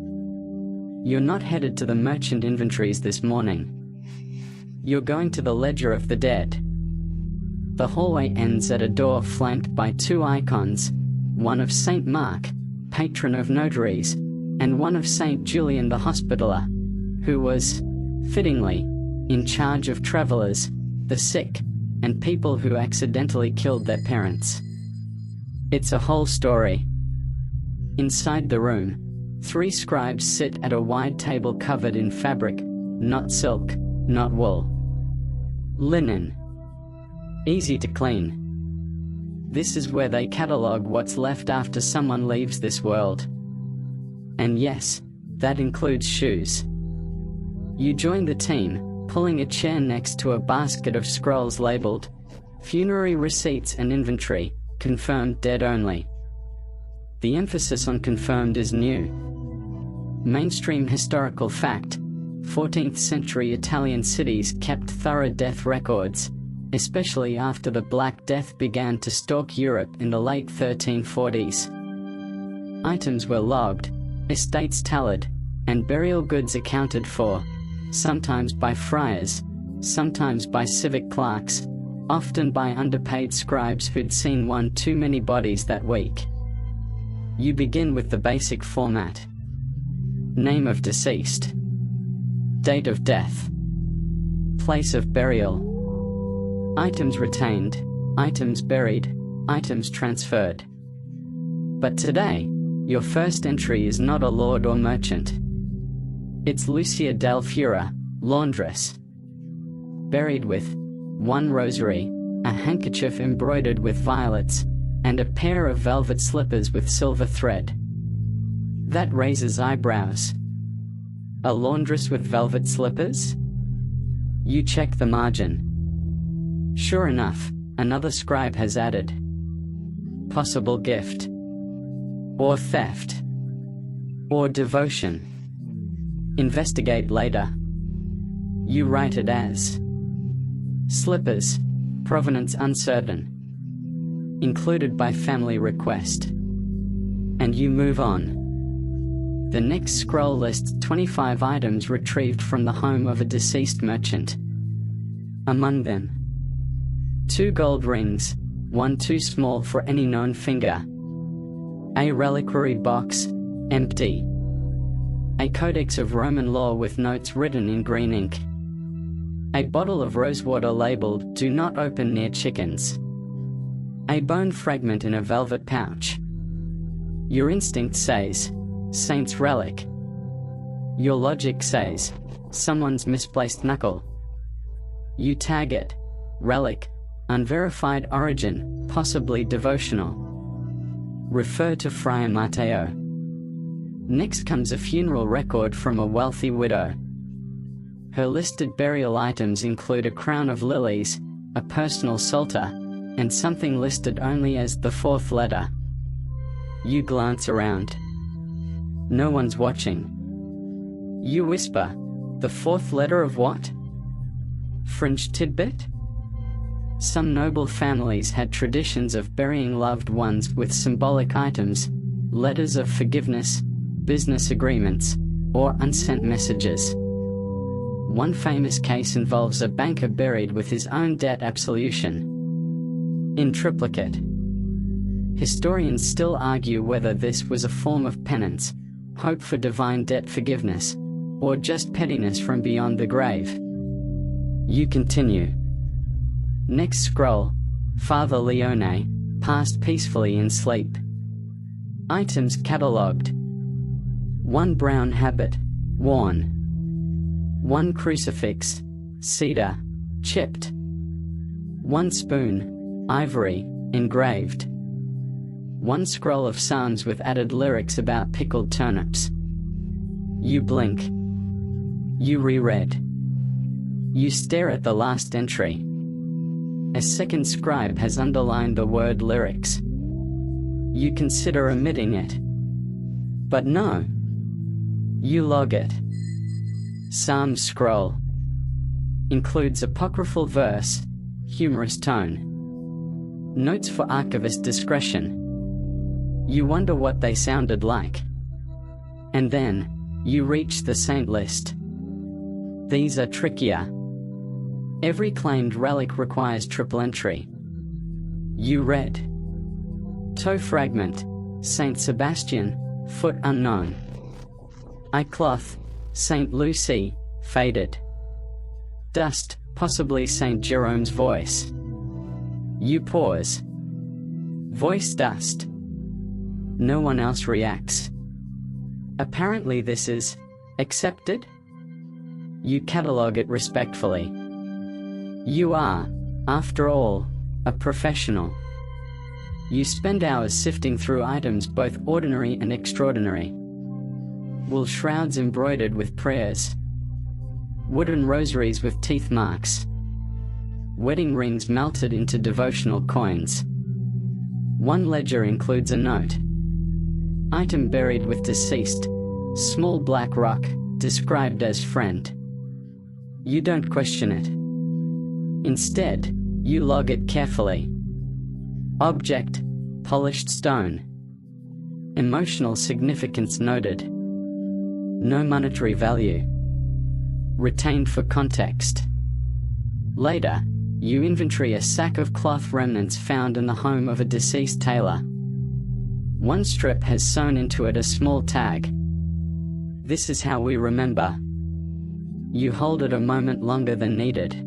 You're not headed to the merchant inventories this morning. You're going to the Ledger of the Dead. The hallway ends at a door flanked by two icons, one of Saint Mark, patron of notaries, and one of Saint Julian the Hospitaller, who was, fittingly, in charge of travelers, the sick, and people who accidentally killed their parents. It's a whole story. Inside the room, 3 scribes sit at a wide table covered in fabric, not silk, not wool. Linen. Easy to clean. This is where they catalogue what's left after someone leaves this world. And yes, that includes shoes. You join the team, pulling a chair next to a basket of scrolls labeled funerary receipts and inventory, confirmed dead only. The emphasis on confirmed is new. Mainstream historical fact, 14th century Italian cities kept thorough death records, especially after the Black Death began to stalk Europe in the late 1340s. Items were logged, estates tallied, and burial goods accounted for, sometimes by friars, sometimes by civic clerks, often by underpaid scribes who'd seen one too many bodies that week. You begin with the basic format. Name of deceased. Date of death. Place of burial. Items retained, items buried, items transferred. But today, your first entry is not a lord or merchant. It's Lucia del Fura, laundress. Buried with 1 rosary, a handkerchief embroidered with violets, and a pair of velvet slippers with silver thread. That raises eyebrows. A laundress with velvet slippers? You check the margin. Sure enough, another scribe has added. Possible gift. Or theft. Or devotion. Investigate later. You write it as slippers, provenance uncertain. Included by family request. And you move on. The next scroll lists 25 items retrieved from the home of a deceased merchant. Among them, 2 gold rings, one too small for any known finger. A reliquary box, empty. A codex of Roman law with notes written in green ink. A bottle of rosewater labeled, "Do not open near chickens." A bone fragment in a velvet pouch. Your instinct says, saint's relic. Your logic says, someone's misplaced knuckle. You tag it, relic, unverified origin, possibly devotional. Refer to Friar Matteo. Next comes a funeral record from a wealthy widow. Her listed burial items include a crown of lilies, a personal psalter, and something listed only as the 4th letter. You glance around. No one's watching. You whisper, "The 4th letter of what? Fringe tidbit?" Some noble families had traditions of burying loved ones with symbolic items, letters of forgiveness, business agreements, or unsent messages. One famous case involves a banker buried with his own debt absolution in triplicate. Historians still argue whether this was a form of penance, hope for divine debt forgiveness, or just pettiness from beyond the grave. You continue. Next scroll, Father Leone, passed peacefully in sleep. Items catalogued. 1 brown habit, worn. 1 crucifix, cedar, chipped. 1 spoon, ivory, engraved. 1 scroll of psalms with added lyrics about pickled turnips. You blink. You reread. You stare at the last entry. A second scribe has underlined the word lyrics. You consider omitting it. But no. You log it. Psalms scroll. Includes apocryphal verse, humorous tone. Notes for archivist discretion. You wonder what they sounded like. And then, you reach the saint list. These are trickier. Every claimed relic requires triple entry. You read. Toe fragment, Saint Sebastian, foot unknown. Eye cloth, Saint Lucy, faded. Dust, possibly Saint Jerome's voice. You pause. Voice dust. No one else reacts. Apparently this is accepted. You catalogue it respectfully. You are, after all, a professional. You spend hours sifting through items both ordinary and extraordinary. Wool shrouds embroidered with prayers. Wooden rosaries with teeth marks. Wedding rings melted into devotional coins. 1 ledger includes a note. Item buried with deceased. Small black rock, described as friend. You don't question it. Instead, you log it carefully. Object, polished stone. Emotional significance noted. No monetary value. Retained for context. Later, you inventory a sack of cloth remnants found in the home of a deceased tailor. 1 strip has sewn into it a small tag. This is how we remember. You hold it a moment longer than needed.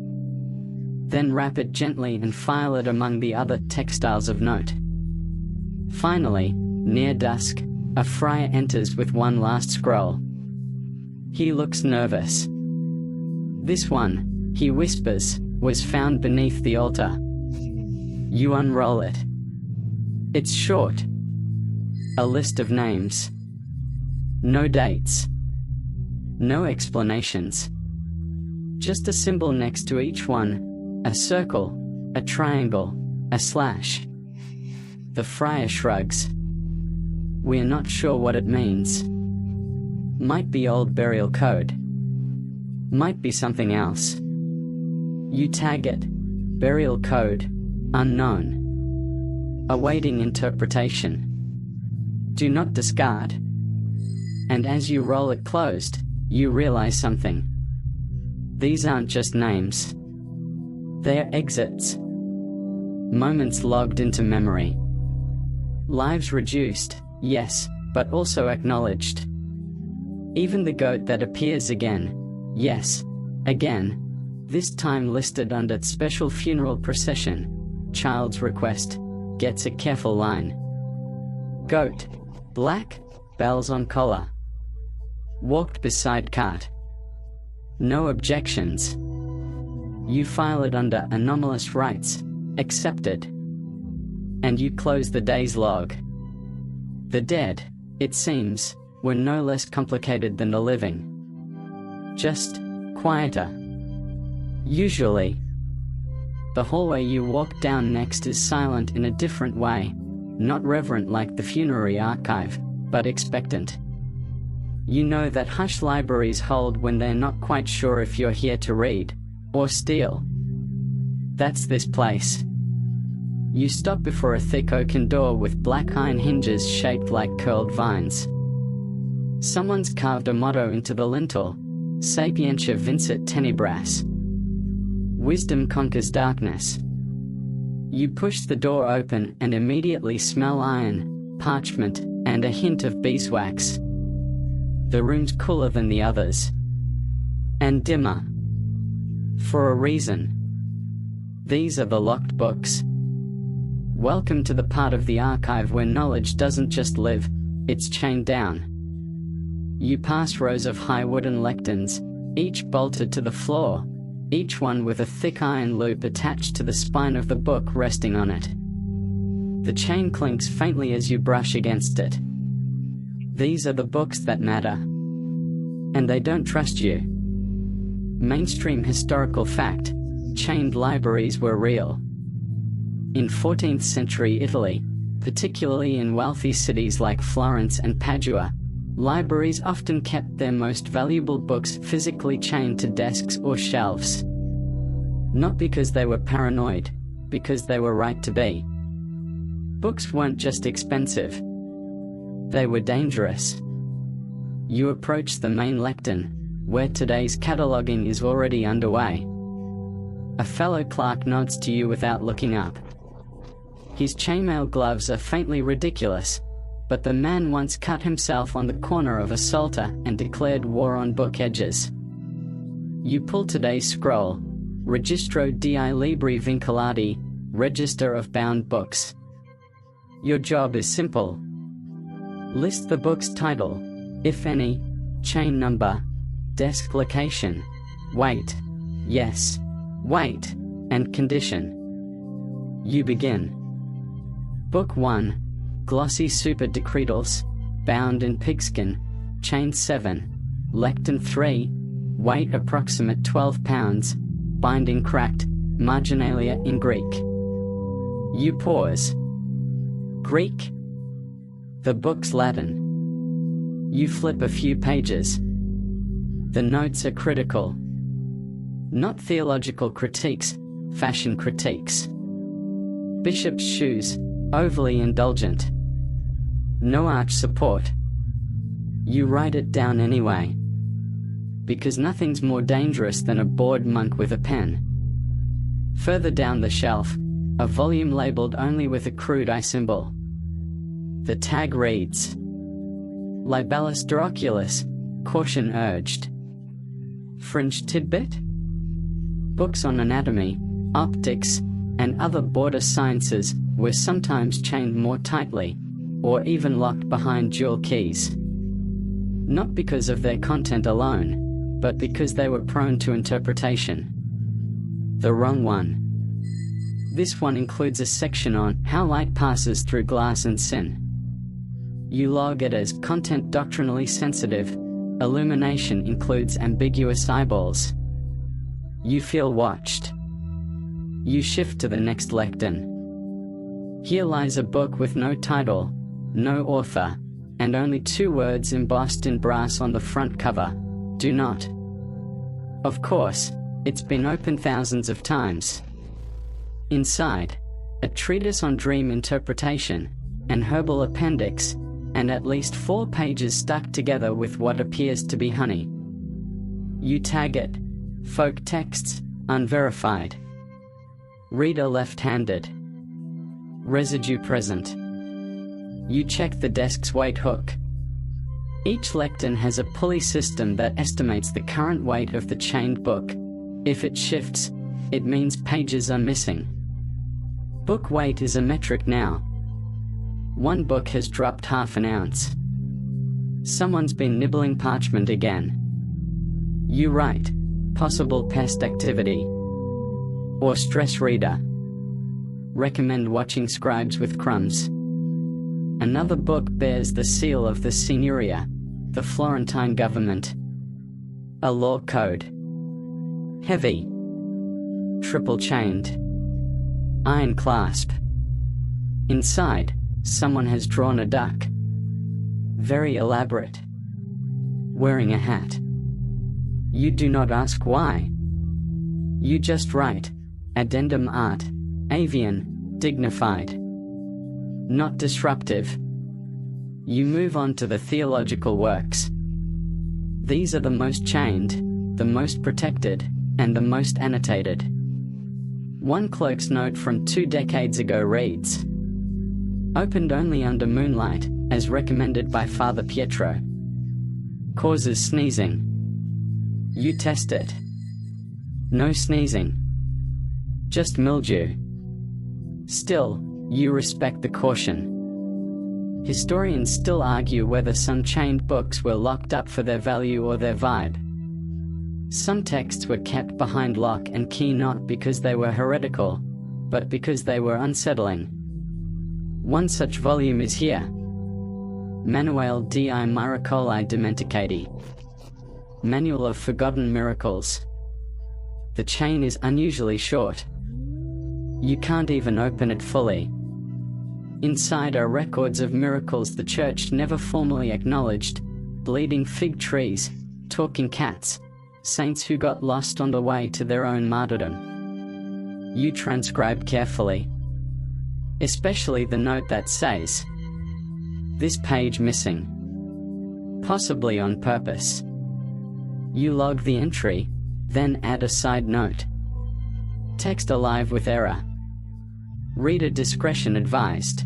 Then wrap it gently and file it among the other textiles of note. Finally, near dusk, a friar enters with 1 last scroll. He looks nervous. This one, he whispers, was found beneath the altar. You unroll it. It's short. A list of names. No dates. No explanations. Just a symbol next to each one. A circle, a triangle, a slash. The friar shrugs. We're not sure what it means. Might be old burial code. Might be something else. You tag it. Burial code, unknown. Awaiting interpretation. Do not discard. And as you roll it closed, you realize something. These aren't just names. They're exits. Moments logged into memory. Lives reduced, yes, but also acknowledged. Even the goat that appears again, yes, again, this time listed under special funeral procession, child's request, gets a careful line. Goat, black, bells on collar. Walked beside cart. No objections. You file it under anomalous rights, accepted. And you close the day's log. The dead, it seems, were no less complicated than the living. Just quieter. Usually. The hallway you walk down next is silent in a different way, not reverent like the funerary archive, but expectant. You know that hush libraries hold when they're not quite sure if you're here to read, or steal. That's this place. You stop before a thick oaken door with black iron hinges shaped like curled vines. Someone's carved a motto into the lintel, Sapientia vincit tenebras. Wisdom conquers darkness. You push the door open and immediately smell iron, parchment, and a hint of beeswax. The room's cooler than the others. And dimmer. For a reason. These are the locked books. Welcome to the part of the archive where knowledge doesn't just live, it's chained down. You pass rows of high wooden lecterns, each bolted to the floor, each one with a thick iron loop attached to the spine of the book resting on it. The chain clinks faintly as you brush against it. These are the books that matter. And they don't trust you. Mainstream historical fact, chained libraries were real. In 14th century Italy, particularly in wealthy cities like Florence and Padua, libraries often kept their most valuable books physically chained to desks or shelves. Not because they were paranoid, because they were right to be. Books weren't just expensive. They were dangerous. You approach the main lectern, where today's cataloguing is already underway. A fellow clerk nods to you without looking up. His chainmail gloves are faintly ridiculous, but the man once cut himself on the corner of a psalter and declared war on book edges. You pull today's scroll, Registro di Libri Vincolati, Register of Bound Books. Your job is simple. List the book's title, if any, chain number, desk location, weight, yes, weight, and condition. You begin. Book 1, Glossy Super Decretals, bound in pigskin, chain 7, lectern 3, weight approximate 12 pounds, binding cracked, marginalia in Greek. You pause. Greek? The book's Latin. You flip a few pages. The notes are critical. Not theological critiques, fashion critiques. Bishop's shoes, overly indulgent. No arch support. You write it down anyway. Because nothing's more dangerous than a bored monk with a pen. Further down the shelf, a volume labeled only with a crude I symbol. The tag reads, Libellus Droculus, caution urged. Fringe tidbit? Books on anatomy, optics, and other border sciences were sometimes chained more tightly, or even locked behind jewel keys. Not because of their content alone, but because they were prone to interpretation. The wrong one. This one includes a section on how light passes through glass and sin. You log it as content doctrinally sensitive. Illumination includes ambiguous eyeballs. You feel watched. You shift to the next lectern. Here lies a book with no title, no author, and only 2 words embossed in brass on the front cover. Do not. Of course, it's been opened thousands of times. Inside, a treatise on dream interpretation, an herbal appendix, and at least 4 pages stuck together with what appears to be honey. You tag it, folk texts, unverified. Reader left-handed. Residue present. You check the desk's weight hook. Each lectern has a pulley system that estimates the current weight of the chained book. If it shifts, it means pages are missing. Book weight is a metric now. One book has dropped half an ounce. Someone's been nibbling parchment again. You write, possible pest activity. Or stress reader. Recommend watching Scribes with Crumbs. Another book bears the seal of the Signoria, the Florentine government. A law code. Heavy. Triple chained. Iron clasp. Inside, someone has drawn a duck. Very elaborate. Wearing a hat. You do not ask why. You just write, addendum art, avian, dignified. Not disruptive. You move on to the theological works. These are the most chained, the most protected, and the most annotated. One clerk's note from 2 decades ago reads, opened only under moonlight, as recommended by Father Pietro. Causes sneezing. You test it. No sneezing. Just mildew. Still, you respect the caution. Historians still argue whether some chained books were locked up for their value or their vibe. Some texts were kept behind lock and key not because they were heretical, but because they were unsettling. One such volume is here. Manuale di Miracoli Dimenticati. Manual of Forgotten Miracles. The chain is unusually short. You can't even open it fully. Inside are records of miracles the church never formally acknowledged, bleeding fig trees, talking cats, saints who got lost on the way to their own martyrdom. You transcribe carefully. Especially the note that says, this page missing. Possibly on purpose. You log the entry, then add a side note. Text alive with error. Reader discretion advised.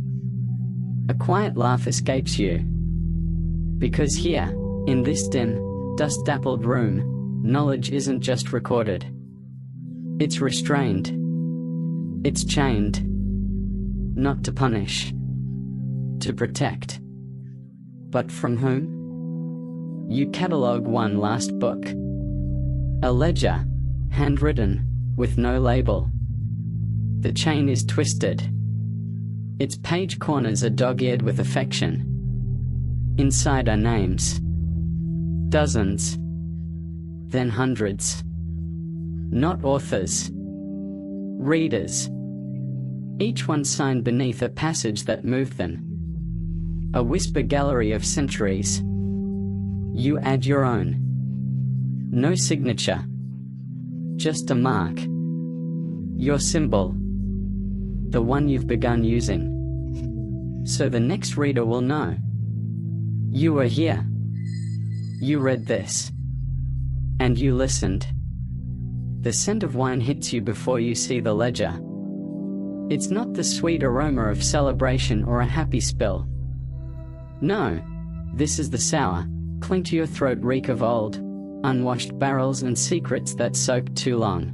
A quiet laugh escapes you. Because here, in this dim, dust-dappled room, knowledge isn't just recorded. It's restrained. It's chained. Not to punish. To protect. But from whom? You catalogue one last book. A ledger, handwritten, with no label. The chain is twisted. Its page corners are dog-eared with affection. Inside are names. Dozens. Then hundreds. Not authors. Readers. Each one signed beneath a passage that moved them. A whisper gallery of centuries. You add your own. No signature. Just a mark. Your symbol. The one you've begun using. So the next reader will know. You were here. You read this. And you listened. The scent of wine hits you before you see the ledger. It's not the sweet aroma of celebration or a happy spill. No, this is the sour, cling to your throat reek of old, unwashed barrels and secrets that soaked too long.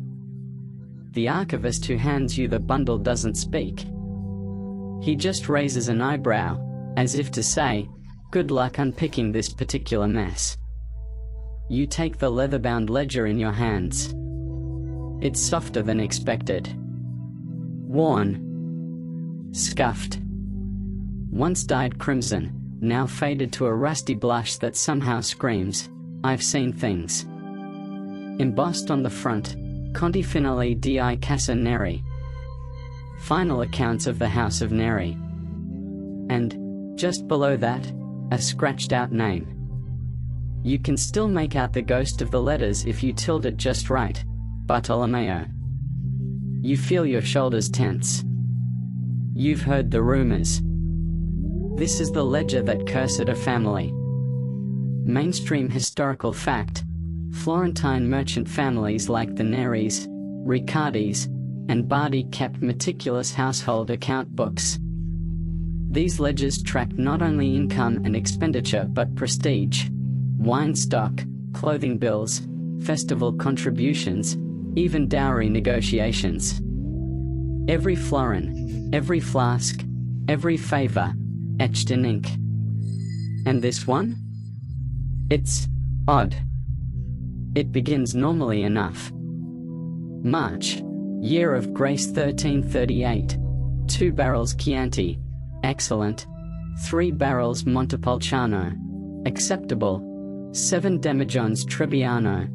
The archivist who hands you the bundle doesn't speak. He just raises an eyebrow, as if to say, good luck unpicking this particular mess. You take the leather-bound ledger in your hands. It's softer than expected. Worn. Scuffed. Once dyed crimson, now faded to a rusty blush that somehow screams, I've seen things. Embossed on the front, Conti Finale di Casa Neri. Final accounts of the House of Neri. And, just below that, a scratched-out name. You can still make out the ghost of the letters if you tilt it just right, Bartolomeo. You feel your shoulders tense. You've heard the rumors. This is the ledger that cursed a family. Mainstream historical fact: Florentine merchant families like the Neris, Riccardis, and Bardi kept meticulous household account books. These ledgers tracked not only income and expenditure but prestige, wine stock, clothing bills, festival contributions, even dowry negotiations. Every florin, every flask, every favor, etched in ink. And this one? It's odd. It begins normally enough. March, year of grace 1338, 2 barrels Chianti, excellent, 3 barrels Montepulciano, acceptable, 7 demijohns Trebbiano,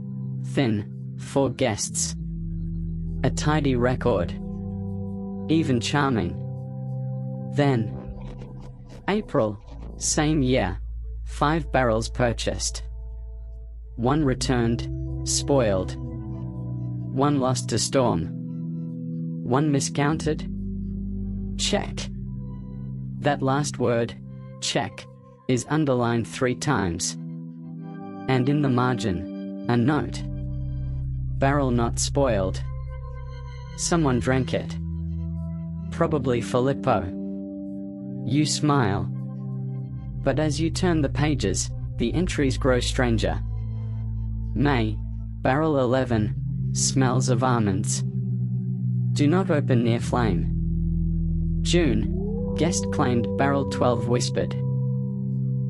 thin, 4 guests. A tidy record. Even charming. Then, April, same year, 5 barrels purchased. 1 returned, spoiled. 1 lost to storm. 1 miscounted? Check. That last word, check, is underlined 3 times. And in the margin, a note. Barrel not spoiled. Someone drank it. Probably Filippo. You smile. But as you turn the pages, the entries grow stranger. May, barrel 11, smells of almonds. Do not open near flame. June, guest claimed, barrel 12 whispered.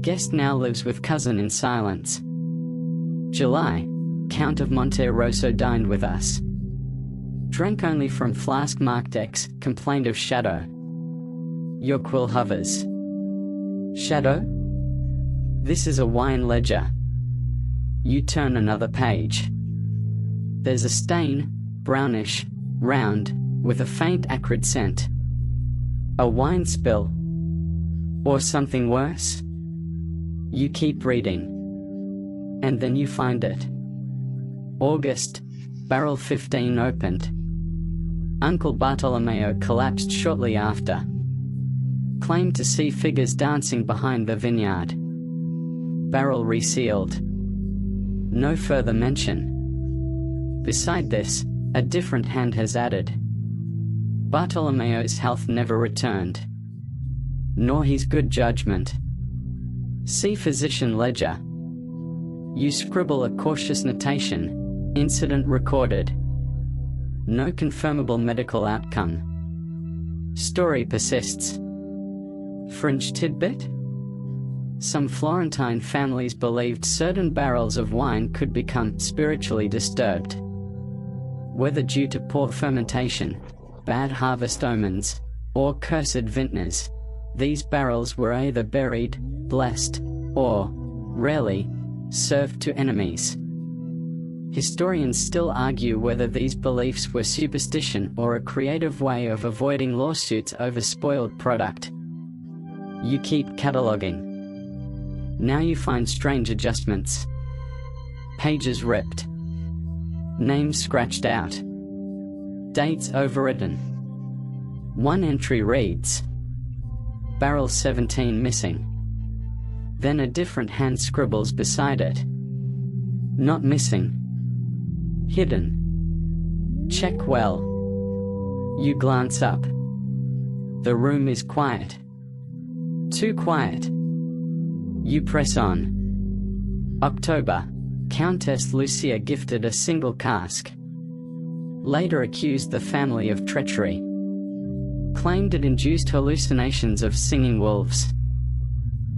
Guest now lives with cousin in silence. July, Count of Monte Rosso dined with us. Drank only from flask marked X, complained of shadow. Your quill hovers. Shadow? This is a wine ledger. You turn another page. There's a stain, brownish, round, with a faint acrid scent. A wine spill. Or something worse? You keep reading. And then you find it. August, barrel 15 opened. Uncle Bartolomeo collapsed shortly after. Claimed to see figures dancing behind the vineyard. Barrel resealed. No further mention. Beside this, a different hand has added. Bartolomeo's health never returned. Nor his good judgment. See physician ledger. You scribble a cautious notation. Incident recorded. No confirmable medical outcome. Story persists. Fringe tidbit? Some Florentine families believed certain barrels of wine could become spiritually disturbed. Whether due to poor fermentation, bad harvest omens, or cursed vintners, these barrels were either buried, blessed, or, rarely, served to enemies. Historians still argue whether these beliefs were superstition or a creative way of avoiding lawsuits over spoiled product. You keep cataloging. Now you find strange adjustments. Pages ripped. Names scratched out. Dates overwritten. One entry reads, barrel 17 missing. Then a different hand scribbles beside it. Not missing. Hidden. Check well. You glance up. The room is quiet. Too quiet. You press on. October, Countess Lucia gifted a single cask. Later accused the family of treachery. Claimed it induced hallucinations of singing wolves.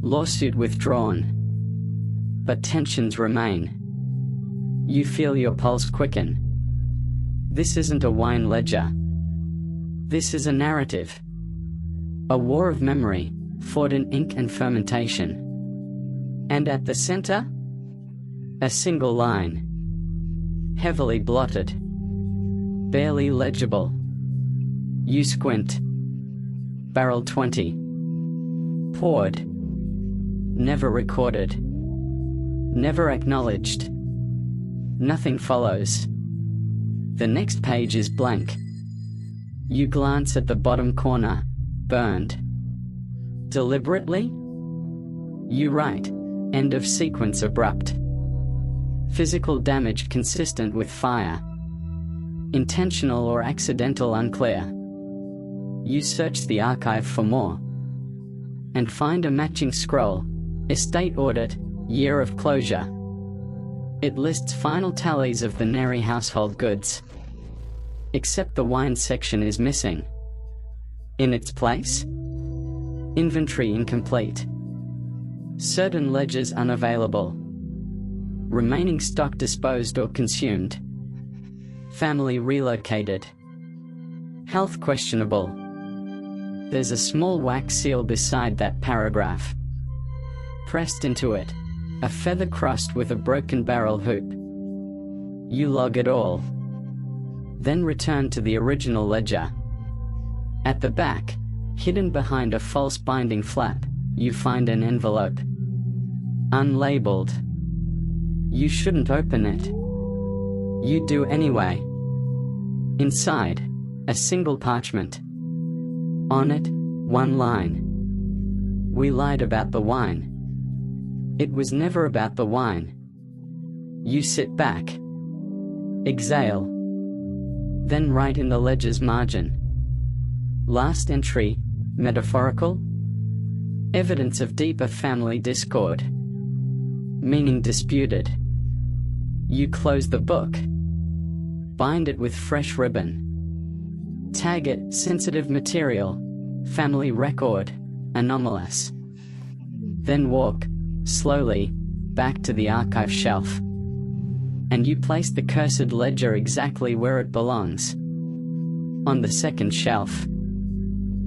Lawsuit withdrawn. But tensions remain. You feel your pulse quicken. This isn't a wine ledger. This is a narrative. A war of memory, fought in ink and fermentation. And at the center? A single line. Heavily blotted. Barely legible. You squint. Barrel 20. Poured. Never recorded. Never acknowledged. Nothing follows. The next page is blank. You glance at the bottom corner. Burned. Deliberately? You write, end of sequence abrupt. Physical damage consistent with fire. Intentional or accidental unclear. You search the archive for more. And find a matching scroll, estate audit, year of closure. It lists final tallies of the nary household goods. Except the wine section is missing. In its place? Inventory incomplete. Certain ledgers unavailable. Remaining stock disposed or consumed. Family relocated. Health questionable. There's a small wax seal beside that paragraph. Pressed into it, a feather crossed with a broken barrel hoop. You log it all. Then return to the original ledger. At the back, hidden behind a false binding flap, you find an envelope. Unlabeled. You shouldn't open it. You do anyway. Inside, a single parchment. On it, one line. We lied about the wine. It was never about the wine. You sit back. Exhale. Then write in the ledger's margin. Last entry, metaphorical? Evidence of deeper family discord. Meaning disputed. You close the book. Bind it with fresh ribbon. Tag it, sensitive material, family record, anomalous. Then walk, slowly, back to the archive shelf. And you place the cursed ledger exactly where it belongs. On the second shelf.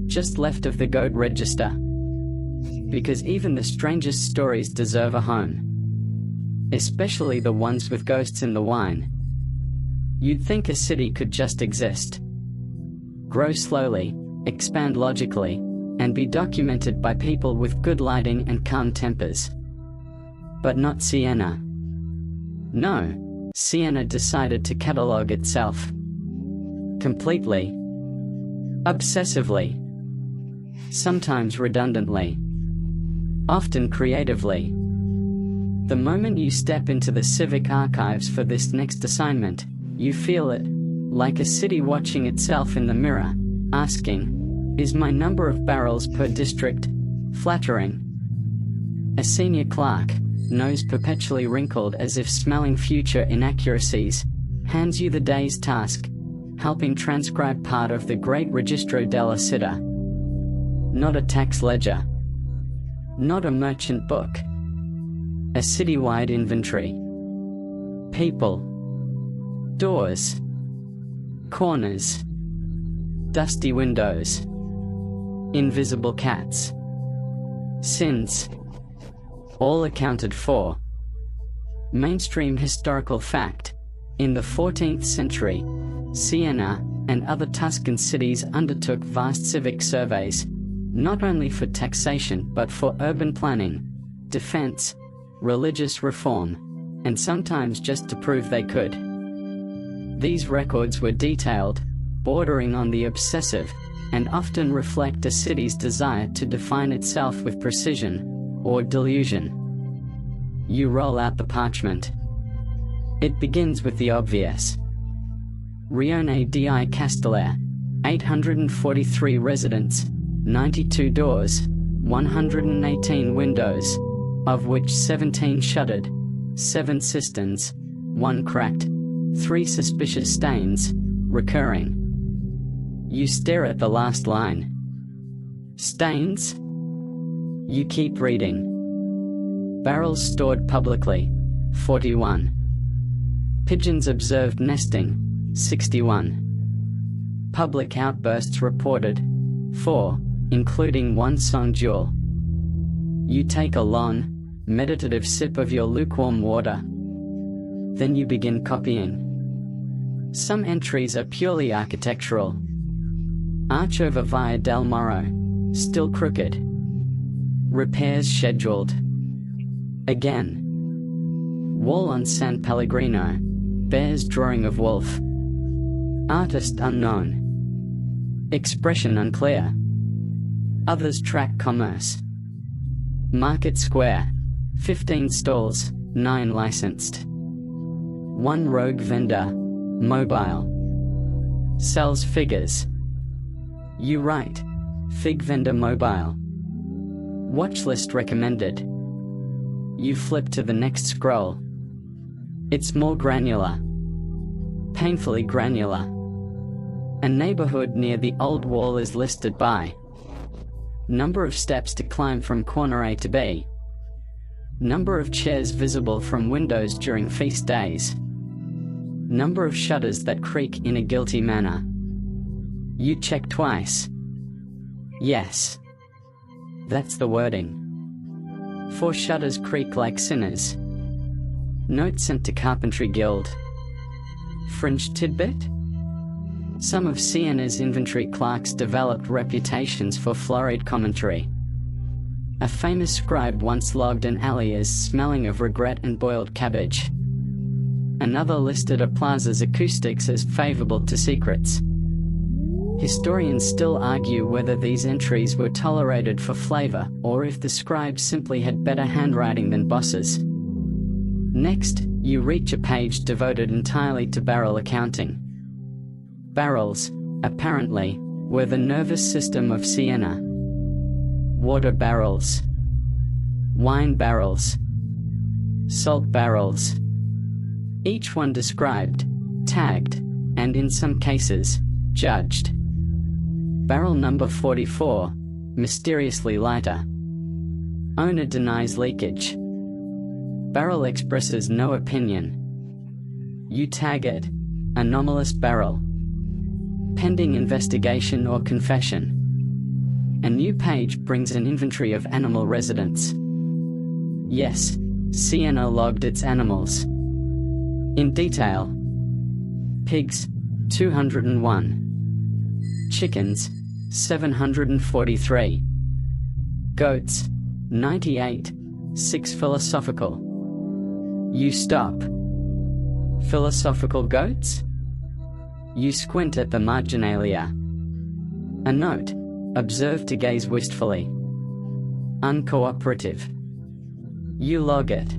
Just left of the goat register. Because even the strangest stories deserve a home. Especially the ones with ghosts in the wine. You'd think a city could just exist. Grow slowly, expand logically, and be documented by people with good lighting and calm tempers. But not Siena. No, Siena decided to catalogue itself. Completely. Obsessively. Sometimes redundantly. Often creatively. The moment you step into the civic archives for this next assignment, you feel it, like a city watching itself in the mirror, asking, is my number of barrels per district flattering? A senior clerk, nose perpetually wrinkled as if smelling future inaccuracies, hands you the day's task, helping transcribe part of the great Registro della Città. Not a tax ledger. Not a merchant book. A citywide inventory. People. Doors. Corners. Dusty windows. Invisible cats. Sins. All accounted for. Mainstream historical fact. In the 14th century, Siena and other Tuscan cities undertook vast civic surveys, not only for taxation but for urban planning, defense, religious reform, and sometimes just to prove they could. These records were detailed, bordering on the obsessive, and often reflect a city's desire to define itself with precision, or delusion. You roll out the parchment. It begins with the obvious. Rione di Castellare, 843 residents, 92 doors, 118 windows, of which 17 shuttered, 7 cisterns, 1 cracked, 3 suspicious stains, recurring. You stare at the last line. Stains? You keep reading. Barrels stored publicly, 41. Pigeons observed nesting, 61. Public outbursts reported, 4, including one song duel. You take a long, meditative sip of your lukewarm water. Then you begin copying. Some entries are purely architectural. Arch over Via del Moro, still crooked. Repairs scheduled. Again. Wall on San Pellegrino, bears drawing of wolf. Artist unknown. Expression unclear. Others track commerce. Market Square, 15 stalls, 9 licensed. 1 rogue vendor, mobile. Sells figures. You write, fig vendor mobile. Watchlist recommended. You flip to the next scroll. It's more granular. Painfully granular. A neighborhood near the old wall is listed by number of steps to climb from corner A to B, number of chairs visible from windows during feast days, number of shutters that creak in a guilty manner. You check twice. Yes. That's the wording. 4 shutters creak like sinners. Note sent to Carpentry Guild. Fringe tidbit? Some of Sienna's inventory clerks developed reputations for florid commentary. A famous scribe once logged an alley as smelling of regret and boiled cabbage. Another listed a plaza's acoustics as favorable to secrets. Historians still argue whether these entries were tolerated for flavor, or if the scribes simply had better handwriting than bosses. Next, you reach a page devoted entirely to barrel accounting. Barrels, apparently, were the nervous system of Siena. Water barrels. Wine barrels. Salt barrels. Each one described, tagged, and in some cases, judged. Barrel number 44, mysteriously lighter. Owner denies leakage. Barrel expresses no opinion. You tag it, anomalous barrel. Pending investigation or confession. A new page brings an inventory of animal residents. Yes, Siena logged its animals. In detail. Pigs, 201. Chickens, 743. Goats, 98, 6 philosophical. You stop. Philosophical goats? You squint at the marginalia. A note, observe to gaze wistfully. Uncooperative. You log it.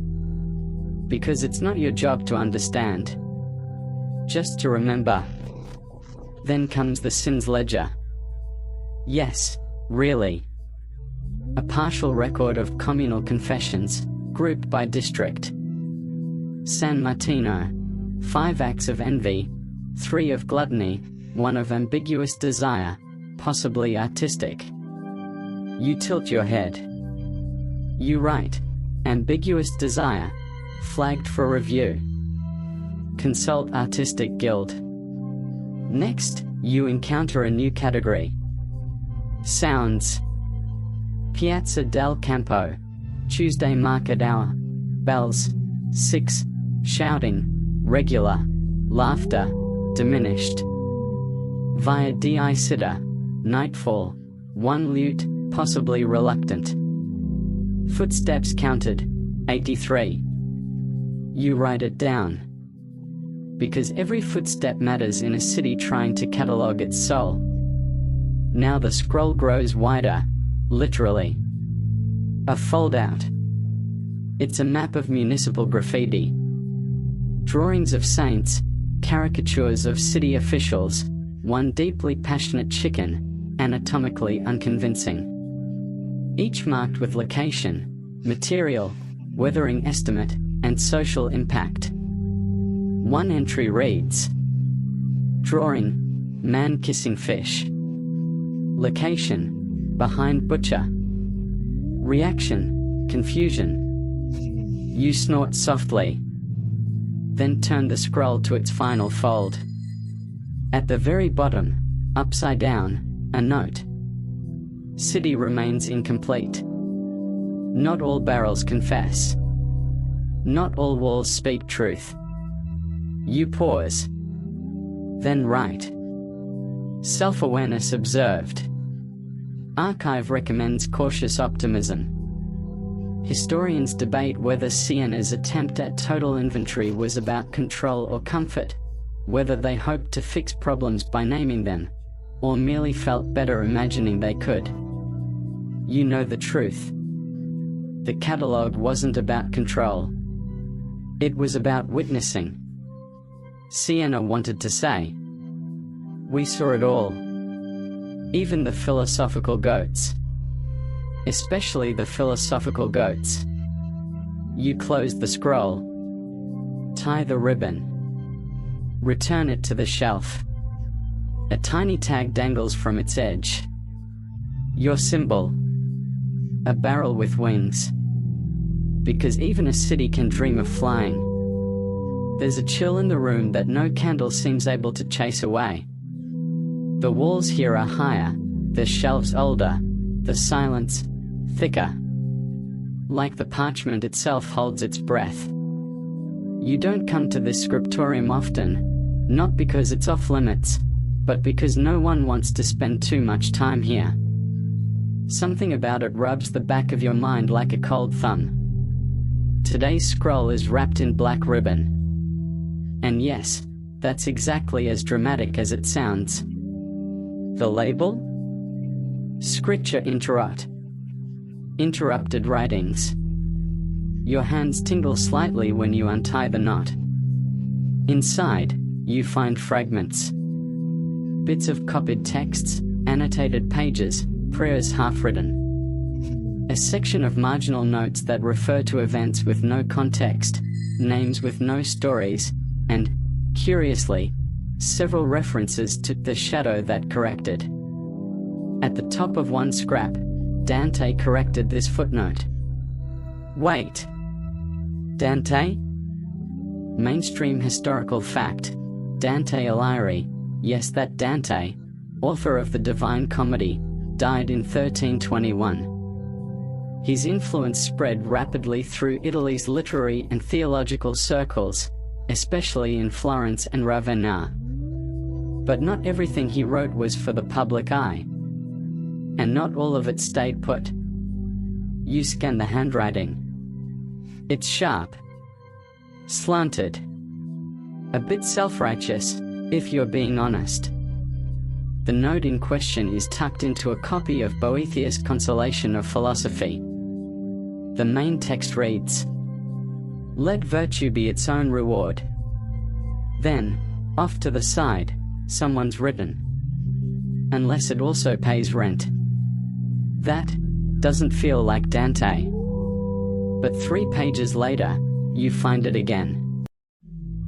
Because it's not your job to understand. Just to remember. Then comes the sins ledger. Yes, really. A partial record of communal confessions, grouped by district. San Martino, 5 acts of envy, 3 of gluttony, 1 of ambiguous desire, possibly artistic. You tilt your head. You write, ambiguous desire, flagged for review. Consult Artistic Guild. Next, you encounter a new category. Sounds. Piazza del Campo, Tuesday market hour. Bells, 6. Shouting, regular. Laughter, diminished. Via di Sitter, nightfall, 1 lute, possibly reluctant. Footsteps counted, 83. You write it down. Because every footstep matters in a city trying to catalogue its soul. Now the scroll grows wider, literally. A fold-out. It's a map of municipal graffiti. Drawings of saints, caricatures of city officials, 1 deeply passionate chicken, anatomically unconvincing. Each marked with location, material, weathering estimate, and social impact. 1 entry reads: drawing, man kissing fish. Location, behind butcher. Reaction, confusion. You snort softly. Then turn the scroll to its final fold. At the very bottom, upside down, a note. City remains incomplete. Not all barrels confess. Not all walls speak truth. You pause. Then write. Self-awareness observed. Archive recommends cautious optimism. Historians debate whether Siena's attempt at total inventory was about control or comfort, whether they hoped to fix problems by naming them, or merely felt better imagining they could. you know the truth. The catalogue wasn't about control. It was about witnessing. Sienna wanted to say, "We saw it all. Even the philosophical goats. Especially the philosophical goats." You close the scroll. Tie the ribbon. Return it to the shelf. A tiny tag dangles from its edge. Your symbol. A barrel with wings. Because even a city can dream of flying. There's a chill in the room that no candle seems able to chase away. The walls here are higher, the shelves older, the silence thicker. Like the parchment itself holds its breath. You don't come to this scriptorium often, not because it's off limits, but because no one wants to spend too much time here. Something about it rubs the back of your mind like a cold thumb. Today's scroll is wrapped in black ribbon. And yes, that's exactly as dramatic as it sounds. The label? Scripture interrupted writings. Your hands tingle slightly when you untie the knot. Inside, you find fragments. Bits of copied texts, annotated pages, prayers half-written. A section of marginal notes that refer to events with no context, names with no stories, and, curiously, several references to the shadow that corrected. At the top of one scrap, Dante corrected this footnote. Wait. Dante? Mainstream historical fact. Dante Alighieri, yes, that Dante, author of the Divine Comedy, died in 1321. His influence spread rapidly through Italy's literary and theological circles, especially in Florence and Ravenna. But not everything he wrote was for the public eye. And not all of it stayed put. You scan the handwriting. It's sharp. Slanted. A bit self-righteous, if you're being honest. The note in question is tucked into a copy of Boethius' Consolation of Philosophy. The main text reads, "Let virtue be its own reward." Then, off to the side, someone's written, "Unless it also pays rent." That doesn't feel like Dante. But 3 pages later, you find it again.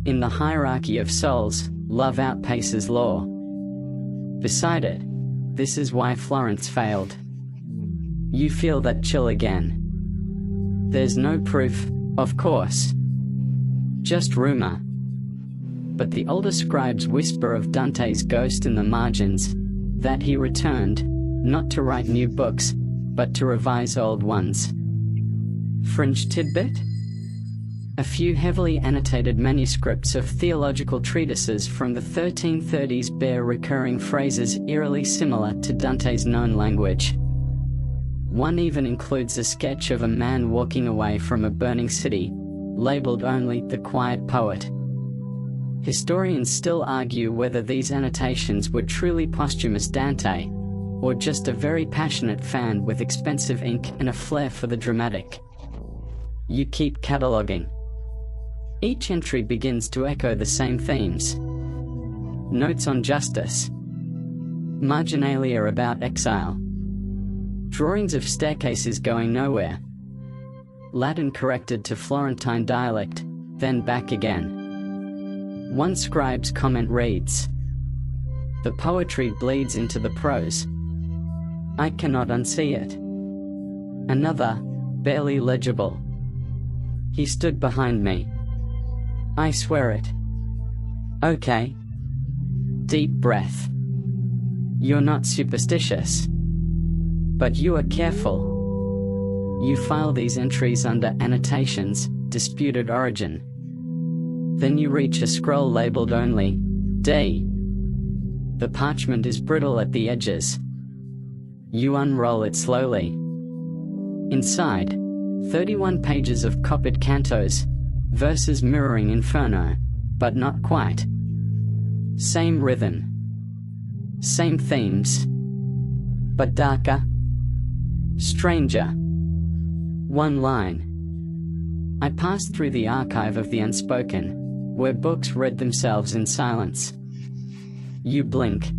In the hierarchy of souls, love outpaces law. Beside it, "This is why Florence failed." You feel that chill again. There's no proof, of course. Just rumor. But the older scribes whisper of Dante's ghost in the margins, that he returned, not to write new books, but to revise old ones. Fringe tidbit? A few heavily annotated manuscripts of theological treatises from the 1330s bear recurring phrases eerily similar to Dante's known language. One even includes a sketch of a man walking away from a burning city, labeled only "The Quiet Poet." Historians still argue whether these annotations were truly posthumous Dante, or just a very passionate fan with expensive ink and a flair for the dramatic. You keep cataloging. Each entry begins to echo the same themes. Notes on justice. Marginalia about exile. Drawings of staircases going nowhere. Latin corrected to Florentine dialect, then back again. One scribe's comment reads, "The poetry bleeds into the prose. I cannot unsee it." Another, barely legible. "He stood behind me. I swear it." Okay. Deep breath. You're not superstitious. But you are careful. You file these entries under annotations, disputed origin. Then you reach a scroll labeled only D. The parchment is brittle at the edges. You unroll it slowly. Inside, 31 pages of copied cantos, verses mirroring Inferno, but not quite. Same rhythm. Same themes. But darker. Stranger. One line. I passed through the archive of the unspoken, where books read themselves in silence. You blink.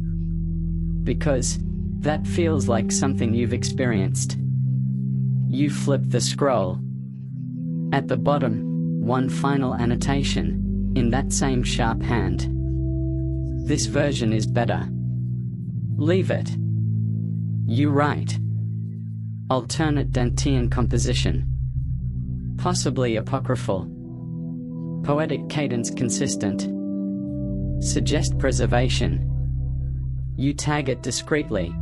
Because that feels like something you've experienced. You flip the scroll. At the bottom, one final annotation, in that same sharp hand. This version is better. Leave it. You write. Alternate Dantean composition. Possibly apocryphal. Poetic cadence consistent. Suggest preservation. You tag it discreetly.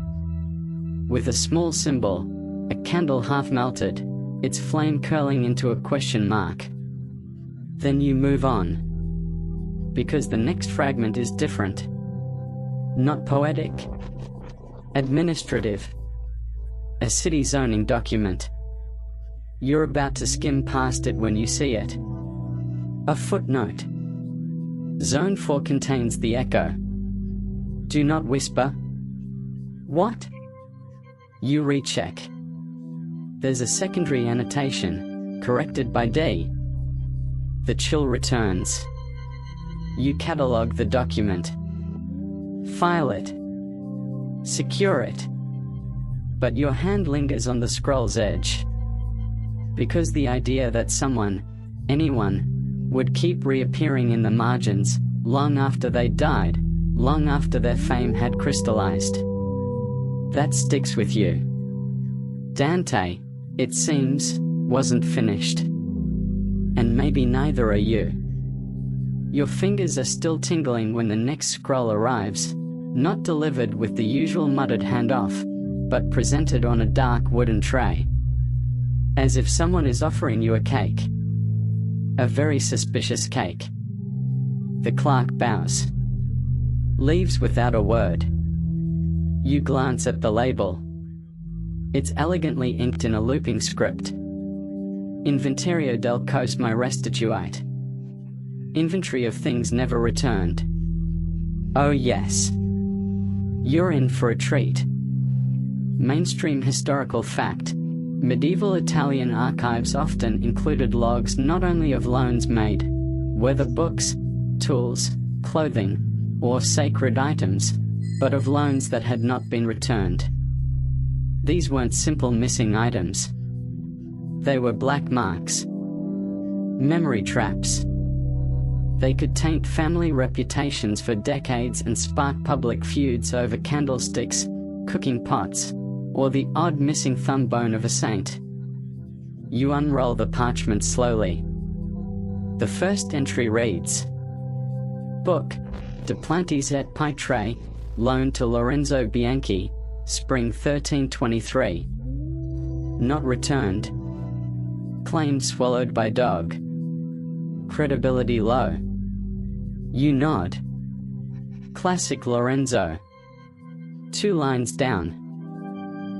With a small symbol, a candle half melted, its flame curling into a question mark. Then you move on. Because the next fragment is different. Not poetic. Administrative. A city zoning document. You're about to skim past it when you see it. A footnote. Zone 4 contains the echo. Do not whisper. What? You recheck. There's a secondary annotation, corrected by D. The chill returns. You catalog the document. File it. Secure it. But your hand lingers on the scroll's edge. Because the idea that someone, anyone, would keep reappearing in the margins, long after they died, long after their fame had crystallized. That sticks with you. Dante, it seems, wasn't finished. And maybe neither are you. Your fingers are still tingling when the next scroll arrives, not delivered with the usual muttered handoff, but presented on a dark wooden tray. As if someone is offering you a cake. A very suspicious cake. The clerk bows. Leaves without a word. You glance at the label. It's elegantly inked in a looping script. Inventario del cosmo restituite. Inventory of things never returned. Oh yes. You're in for a treat. Mainstream historical fact. Medieval Italian archives often included logs not only of loans made, whether books, tools, clothing, or sacred items, but of loans that had not been returned. These weren't simple missing items. They were black marks. Memory traps. They could taint family reputations for decades and spark public feuds over candlesticks, cooking pots, or the odd missing thumb bone of a saint. You unroll the parchment slowly. The first entry reads, Book, De Plantis et Pietrae, loaned to Lorenzo Bianchi, Spring 1323. Not returned. Claimed swallowed by dog. Credibility low. You nod. Classic Lorenzo. 2 lines down.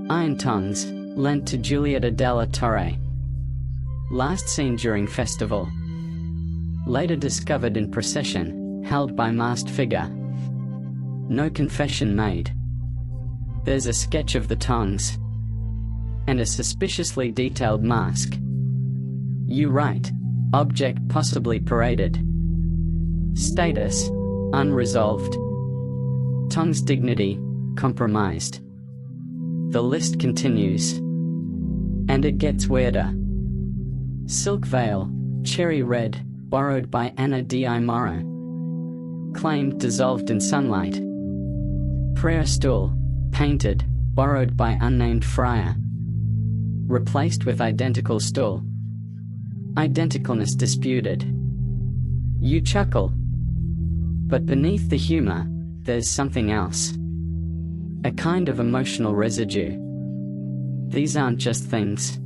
Iron tongues, lent to Giulietta della Torre. Last seen during festival. Later discovered in procession, held by masked figure. No confession made. There's a sketch of the tongues. And a suspiciously detailed mask. You write, object possibly paraded. Status, unresolved. Tongue's dignity, compromised. The list continues. And it gets weirder. Silk veil, cherry red, borrowed by Anna di Morro. Claimed dissolved in sunlight. Prayer stool, painted, borrowed by unnamed friar. Replaced with identical stool. Identicalness disputed. You chuckle. But beneath the humor, there's something else. A kind of emotional residue. These aren't just things.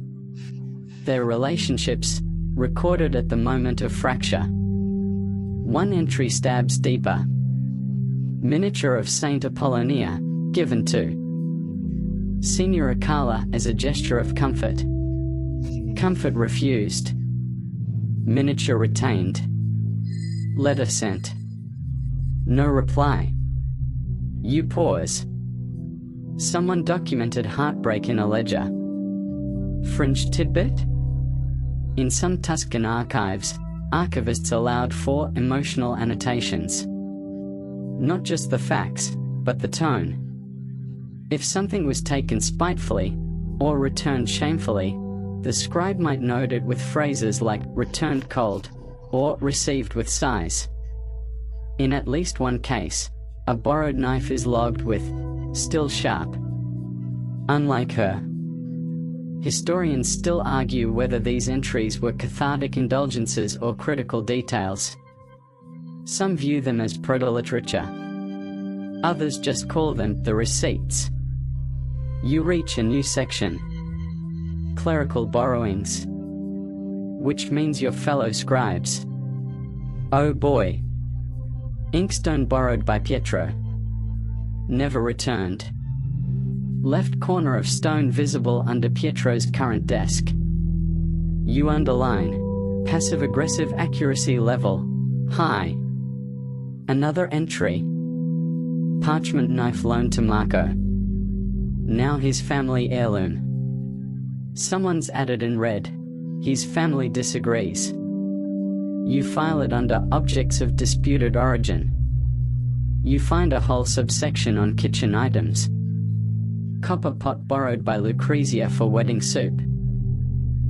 They're relationships, recorded at the moment of fracture. One entry stabs deeper. Miniature of Saint Apollonia, given to Signora Carla as a gesture of comfort. Comfort refused. Miniature retained. Letter sent. No reply. You pause. Someone documented heartbreak in a ledger. Fringe tidbit? In some Tuscan archives, archivists allowed for emotional annotations. Not just the facts, but the tone. If something was taken spitefully, or returned shamefully, the scribe might note it with phrases like returned cold, or received with sighs. In at least one case, a borrowed knife is logged with still sharp. Unlike her, historians still argue whether these entries were cathartic indulgences or critical details. Some view them as proto-literature. Others just call them the receipts. You reach a new section. Clerical borrowings. Which means your fellow scribes. Oh boy. Inkstone borrowed by Pietro. Never returned. Left corner of stone visible under Pietro's current desk. You underline. Passive-aggressive accuracy level. High. Another entry. Parchment knife loaned to Marco. Now his family heirloom. Someone's added in red. His family disagrees. You file it under objects of disputed origin. You find a whole subsection on kitchen items. Copper pot borrowed by Lucrezia for wedding soup.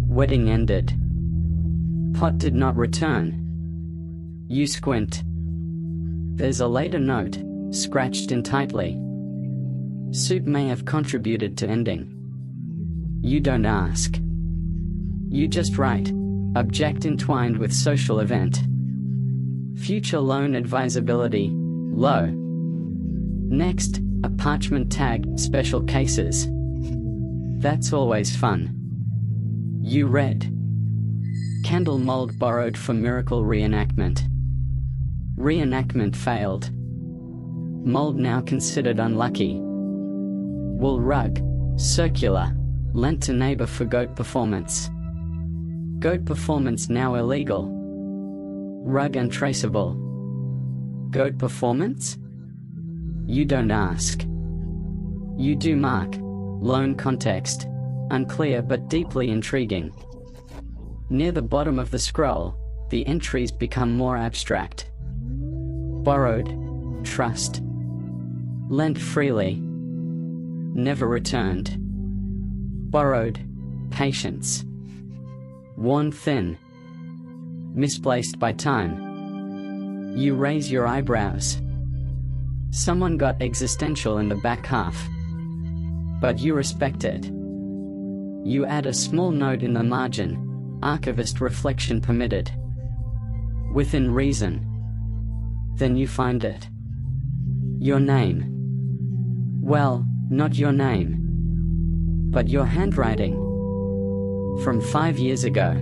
Wedding ended. Pot did not return. You squint. There's a later note, scratched in tightly. Soup may have contributed to ending. You don't ask. You just write, object entwined with social event. Future loan advisability, low. Next, a parchment tag, special cases. That's always fun. You read. Candle mold borrowed for miracle reenactment. Reenactment failed. Mold now considered unlucky. Wool rug, circular, lent to neighbor for goat performance. Goat performance now illegal. Rug untraceable. Goat performance? You don't ask. You do mark. Loan context. Unclear but deeply intriguing. Near the bottom of the scroll, the entries become more abstract. Borrowed. Trust. Lent freely. Never returned. Borrowed. Patience. Worn thin. Misplaced by time. You raise your eyebrows. Someone got existential in the back half. But you respect it. You add a small note in the margin, archivist reflection permitted. Within reason. Then you find it. Your name. Well, not your name. But your handwriting. From 5 years ago.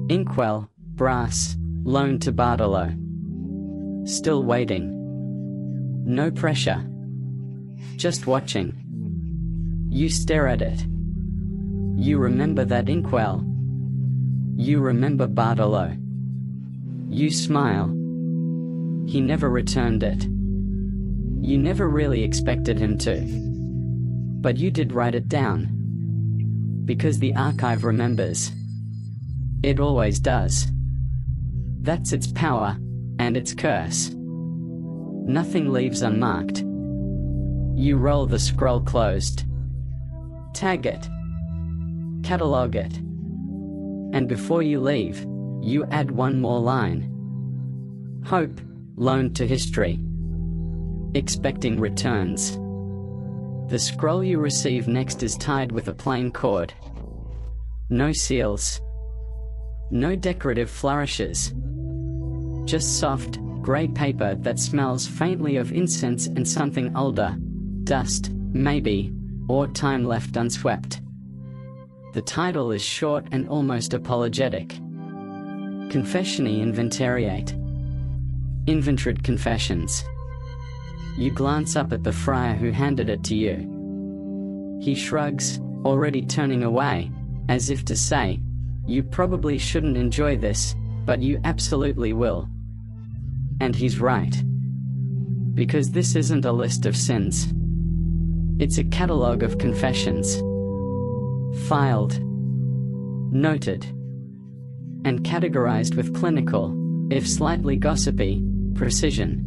Inkwell, brass, loaned to Bartolo. Still waiting. No pressure. Just watching. You stare at it. You remember that inkwell. You remember Bartolo. You smile. He never returned it. You never really expected him to. But you did write it down. Because the archive remembers. It always does. That's its power, and its curse. Nothing leaves unmarked. You roll the scroll closed. Tag it. Catalogue it. And before you leave, you add one more line. Hope, loaned to history. Expecting returns. The scroll you receive next is tied with a plain cord. No seals. No decorative flourishes. Just soft, grey paper that smells faintly of incense and something older. Dust, maybe, or time left unswept. The title is short and almost apologetic. Confessioni inventariate. Inventoried Confessions. You glance up at the friar who handed it to you. He shrugs, already turning away, as if to say, you probably shouldn't enjoy this, but you absolutely will. And he's right. Because this isn't a list of sins. It's a catalogue of confessions. filed, noted, and categorized with clinical, if slightly gossipy, precision.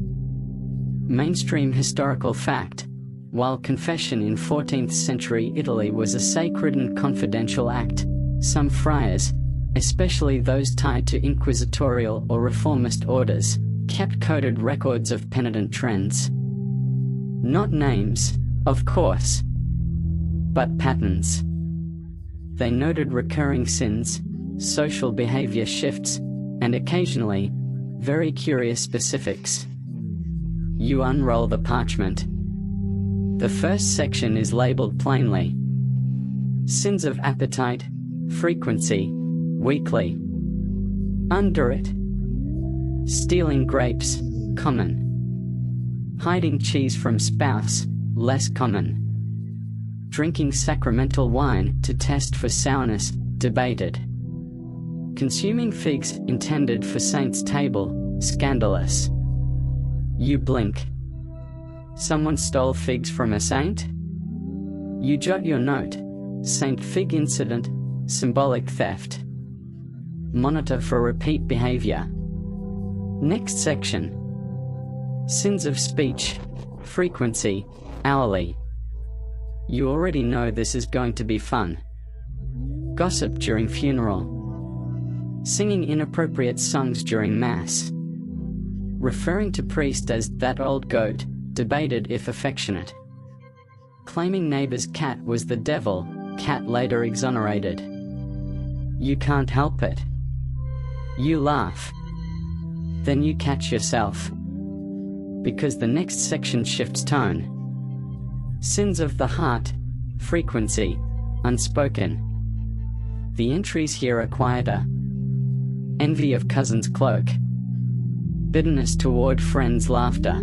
Mainstream historical fact: while confession in 14th century Italy was a sacred and confidential act, some friars, especially those tied to inquisitorial or reformist orders, kept coded records of penitent trends. Not names, of course, but patterns. They noted recurring sins, social behavior shifts, and occasionally, very curious specifics. You unroll the parchment. The first section is labeled plainly: sins of appetite, frequency, weekly. Under it: stealing grapes, common. Hiding cheese from spouse, less common. Drinking sacramental wine to test for sourness, debated. Consuming figs intended for saints' table, scandalous. You blink. Someone stole figs from a saint? You jot your note: Saint Fig incident, symbolic theft. Monitor for repeat behavior. Next section: sins of speech, frequency, hourly. You already know this is going to be fun. Gossip during funeral. Singing inappropriate songs during Mass. Referring to priest as "that old goat," debated if affectionate. Claiming neighbor's cat was the devil, cat later exonerated. You can't help it. You laugh. Then you catch yourself. Because the next section shifts tone. Sins of the heart, frequency, unspoken. The entries here are quieter. Envy of cousin's cloak. Bitterness toward friend's laughter.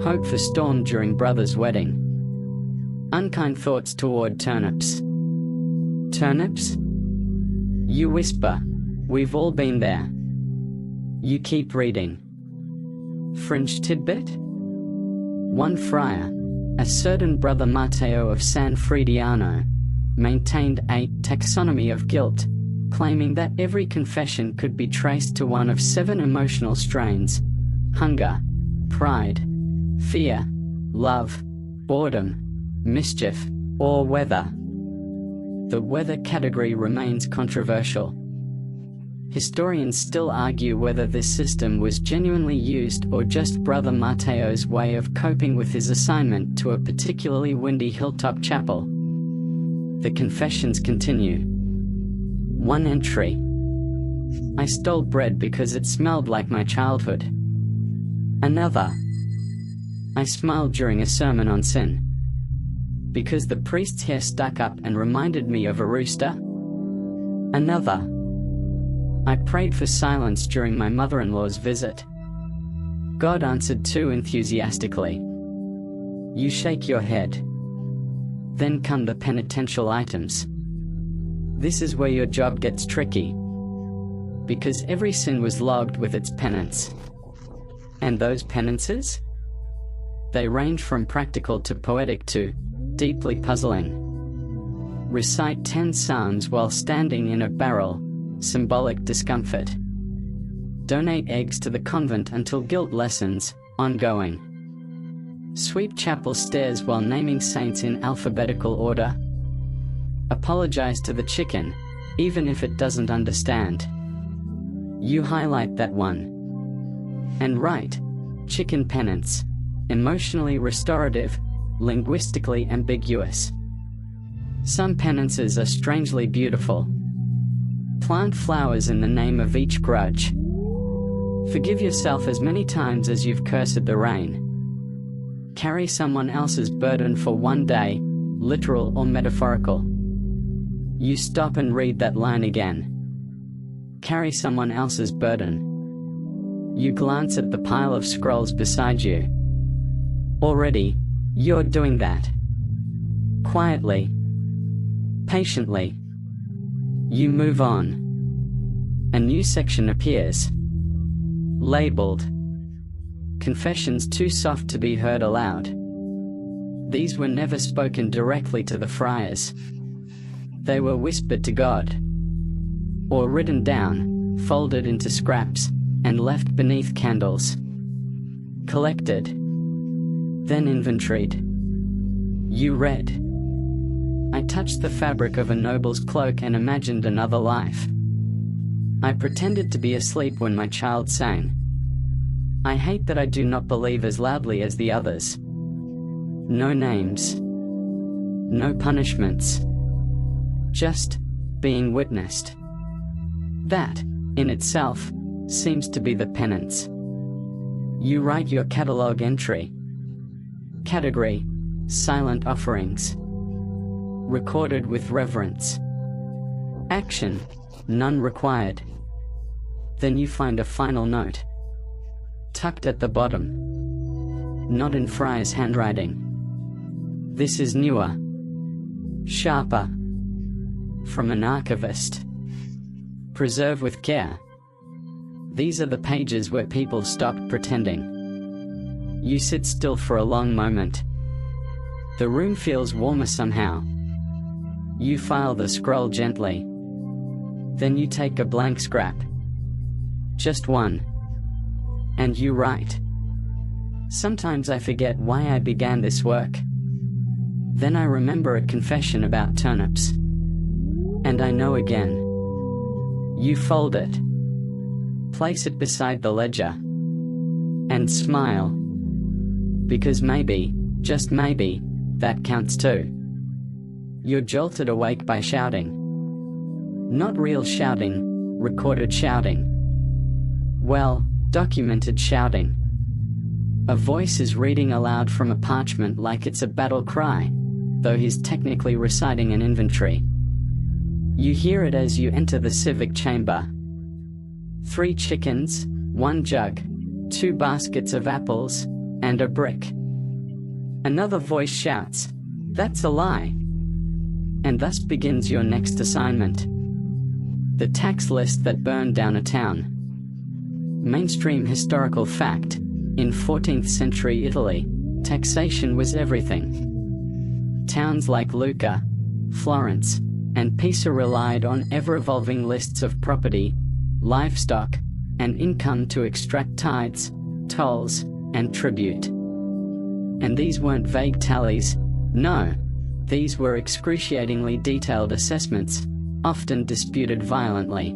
Hope for storm during brother's wedding. Unkind thoughts toward turnips. Turnips? You whisper, "We've all been there." You keep reading. Fringe tidbit? One friar, a certain brother Matteo of San Frediano, maintained a taxonomy of guilt, claiming that every confession could be traced to one of 7 emotional strains: hunger, pride, fear, love, boredom, mischief, or weather. The weather category remains controversial. Historians still argue whether this system was genuinely used or just Brother Matteo's way of coping with his assignment to a particularly windy hilltop chapel. The confessions continue. One entry: I stole bread because it smelled like my childhood. Another: I smiled during a sermon on sin because the priest's hair stuck up and reminded me of a rooster. Another: I prayed for silence during my mother-in-law's visit. God answered too enthusiastically. You shake your head. Then come the penitential items. This is where your job gets tricky, because every sin was logged with its penance. And those penances? They range from practical to poetic to deeply puzzling. Recite 10 psalms while standing in a barrel, symbolic discomfort. Donate eggs to the convent until guilt lessens, ongoing. Sweep chapel stairs while naming saints in alphabetical order. Apologize to the chicken, even if it doesn't understand. You highlight that one. And write, chicken penance, emotionally restorative, linguistically ambiguous. Some penances are strangely beautiful. Plant flowers in the name of each grudge. Forgive yourself as many times as you've cursed the rain. Carry someone else's burden for one day, literal or metaphorical. You stop and read that line again. Carry someone else's burden. You glance at the pile of scrolls beside you. Already, you're doing that. Quietly. Patiently. You move on. A new section appears. Labeled Confessions Too Soft to Be Heard Aloud. These were never spoken directly to the friars. They were whispered to God, or written down, folded into scraps, and left beneath candles. Collected, then inventoried. You read. I touched the fabric of a noble's cloak and imagined another life. I pretended to be asleep when my child sang. I hate that I do not believe as loudly as the others. No names. No punishments. Just being witnessed. That, in itself, seems to be the penance. You write your catalogue entry. Category: silent offerings. Recorded with reverence. Action: none required. Then you find a final note. Tucked at the bottom. Not in Fry's handwriting. This is newer. Sharper. From an archivist. Preserve with care. These are the pages where people stopped pretending. You sit still for a long moment. The room feels warmer somehow. You file the scroll gently. Then you take a blank scrap. Just one. And you write. Sometimes I forget why I began this work. Then I remember a confession about turnips. And I know again. You fold it. Place it beside the ledger. And smile. Because maybe, just maybe, that counts too. You're jolted awake by shouting. Not real shouting, recorded shouting. Well, documented shouting. A voice is reading aloud from a parchment like it's a battle cry, though he's technically reciting an inventory. You hear it as you enter the civic chamber. 3 chickens, 1 jug, 2 baskets of apples, and a brick. Another voice shouts, "That's a lie." And thus begins your next assignment. The tax list that burned down a town. Mainstream historical fact: in 14th century Italy, taxation was everything. Towns like Lucca, Florence, and Pisa relied on ever-evolving lists of property, livestock, and income to extract tithes, tolls, and tribute. And these weren't vague tallies, no, these were excruciatingly detailed assessments, often disputed violently.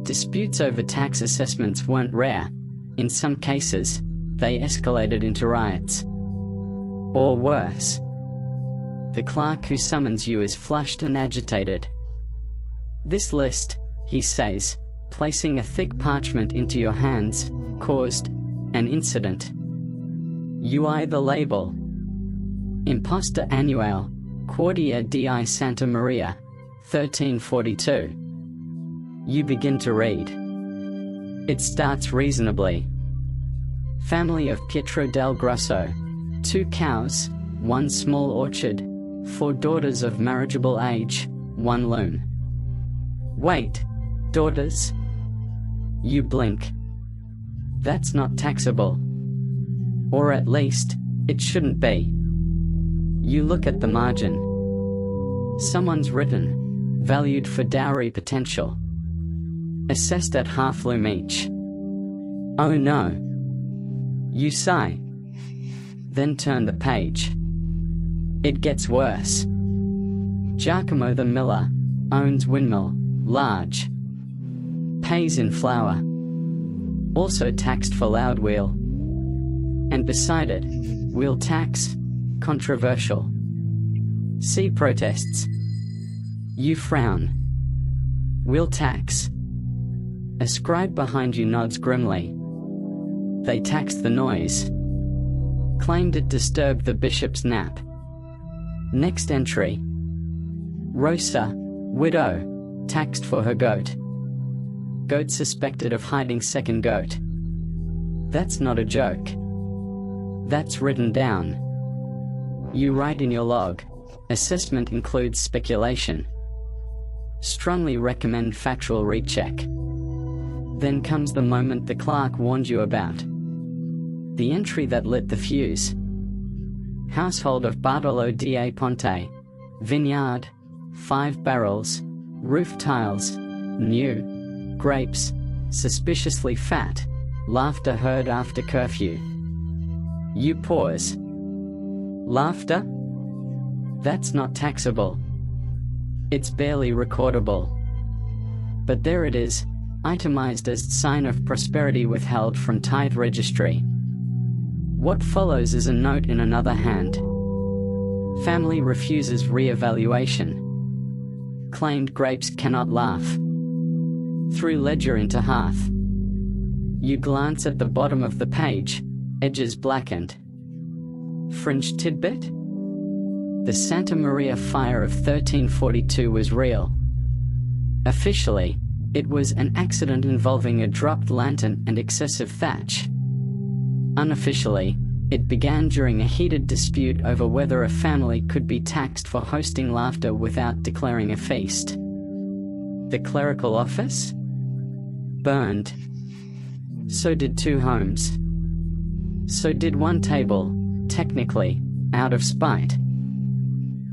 Disputes over tax assessments weren't rare. In some cases, they escalated into riots. Or worse. The clerk who summons you is flushed and agitated. "This list," he says, placing a thick parchment into your hands, "caused an incident. You eye the label. Imposta Annuale, Quartier di Santa Maria, 1342. You begin to read. It starts reasonably. Family of Pietro del Grosso. 2 cows, 1 small orchard, 4 daughters of marriageable age, 1 loom. Wait, daughters? You blink. That's not taxable. Or at least, it shouldn't be. You look at the margin. Someone's written, valued for dowry potential. Assessed at half loom each. Oh no. You sigh. Then turn the page. It gets worse. Giacomo the miller owns windmill, large. Pays in flour. Also taxed for loud wheel. And beside it, wheel tax, controversial. See protests. You frown. Wheel tax. A scribe behind you nods grimly. They taxed the noise. Claimed it disturbed the bishop's nap. Next entry. Rosa, widow, taxed for her goat. Goat suspected of hiding second goat. That's not a joke. That's written down. You write in your log, assessment includes speculation. Strongly recommend factual recheck. Then comes the moment the clerk warned you about. The entry that lit the fuse. Household of Bartolo da Ponte, vineyard, 5 barrels, roof tiles, new, grapes, suspiciously fat, laughter heard after curfew. You pause. Laughter? That's not taxable. It's barely recordable. But there it is, itemized as sign of prosperity withheld from tithe registry. What follows is a note in another hand. Family refuses re-evaluation. Claimed grapes cannot laugh. Through ledger into half. You glance at the bottom of the page, edges blackened. Fringe tidbit? The Santa Maria fire of 1342 was real. Officially, it was an accident involving a dropped lantern and excessive thatch. Unofficially, it began during a heated dispute over whether a family could be taxed for hosting laughter without declaring a feast. The clerical office? Burned. So did 2 homes. So did 1 table, technically, out of spite.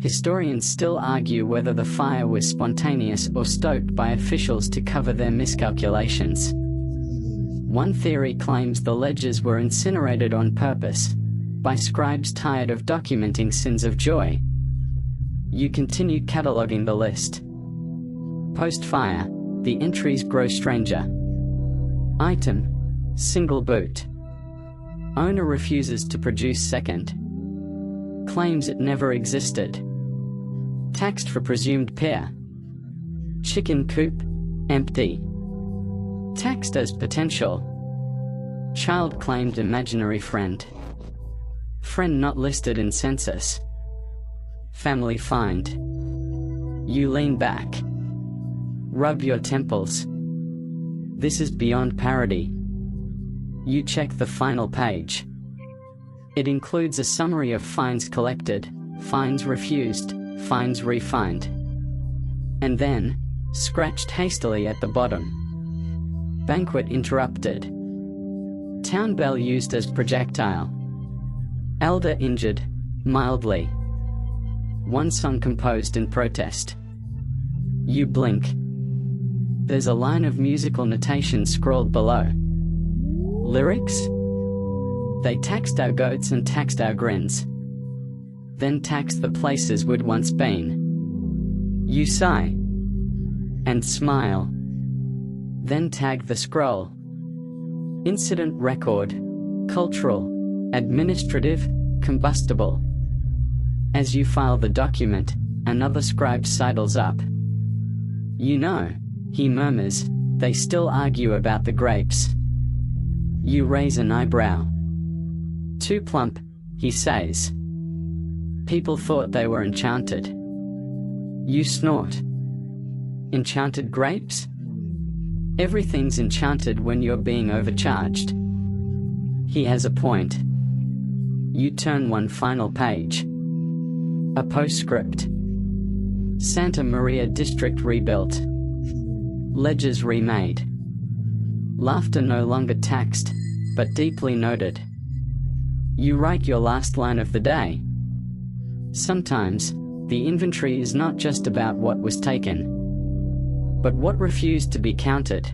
Historians still argue whether the fire was spontaneous or stoked by officials to cover their miscalculations. One theory claims the ledgers were incinerated on purpose, by scribes tired of documenting sins of joy. You continue cataloging the list. Post-fire, the entries grow stranger. Item: single boot. Owner refuses to produce second. Claims it never existed. Taxed for presumed pair. Chicken coop, empty. Taxed as potential. Child claimed imaginary friend. Friend not listed in census. Family find. You lean back. Rub your temples. This is beyond parody. You check the final page. It includes a summary of fines collected, fines refused, fines refined. And then, scratched hastily at the bottom. Banquet interrupted. Town bell used as projectile. Elder injured, mildly. One song composed in protest. You blink. There's a line of musical notation scrawled below. Lyrics? They taxed our goats and taxed our grins. Then taxed the places we'd once been. You sigh. And smile. Then tag the scroll. Incident record. Cultural. Administrative. Combustible. As you file the document, another scribe sidles up. You know, he murmurs, they still argue about the grapes. You raise an eyebrow. Too plump, he says. People thought they were enchanted. You snort. Enchanted grapes? Everything's enchanted when you're being overcharged. He has a point. You turn one final page. A postscript. Santa Maria District rebuilt. Ledgers remade. Laughter no longer taxed, but deeply noted. You write your last line of the day. Sometimes, the inventory is not just about what was taken, but what refused to be counted.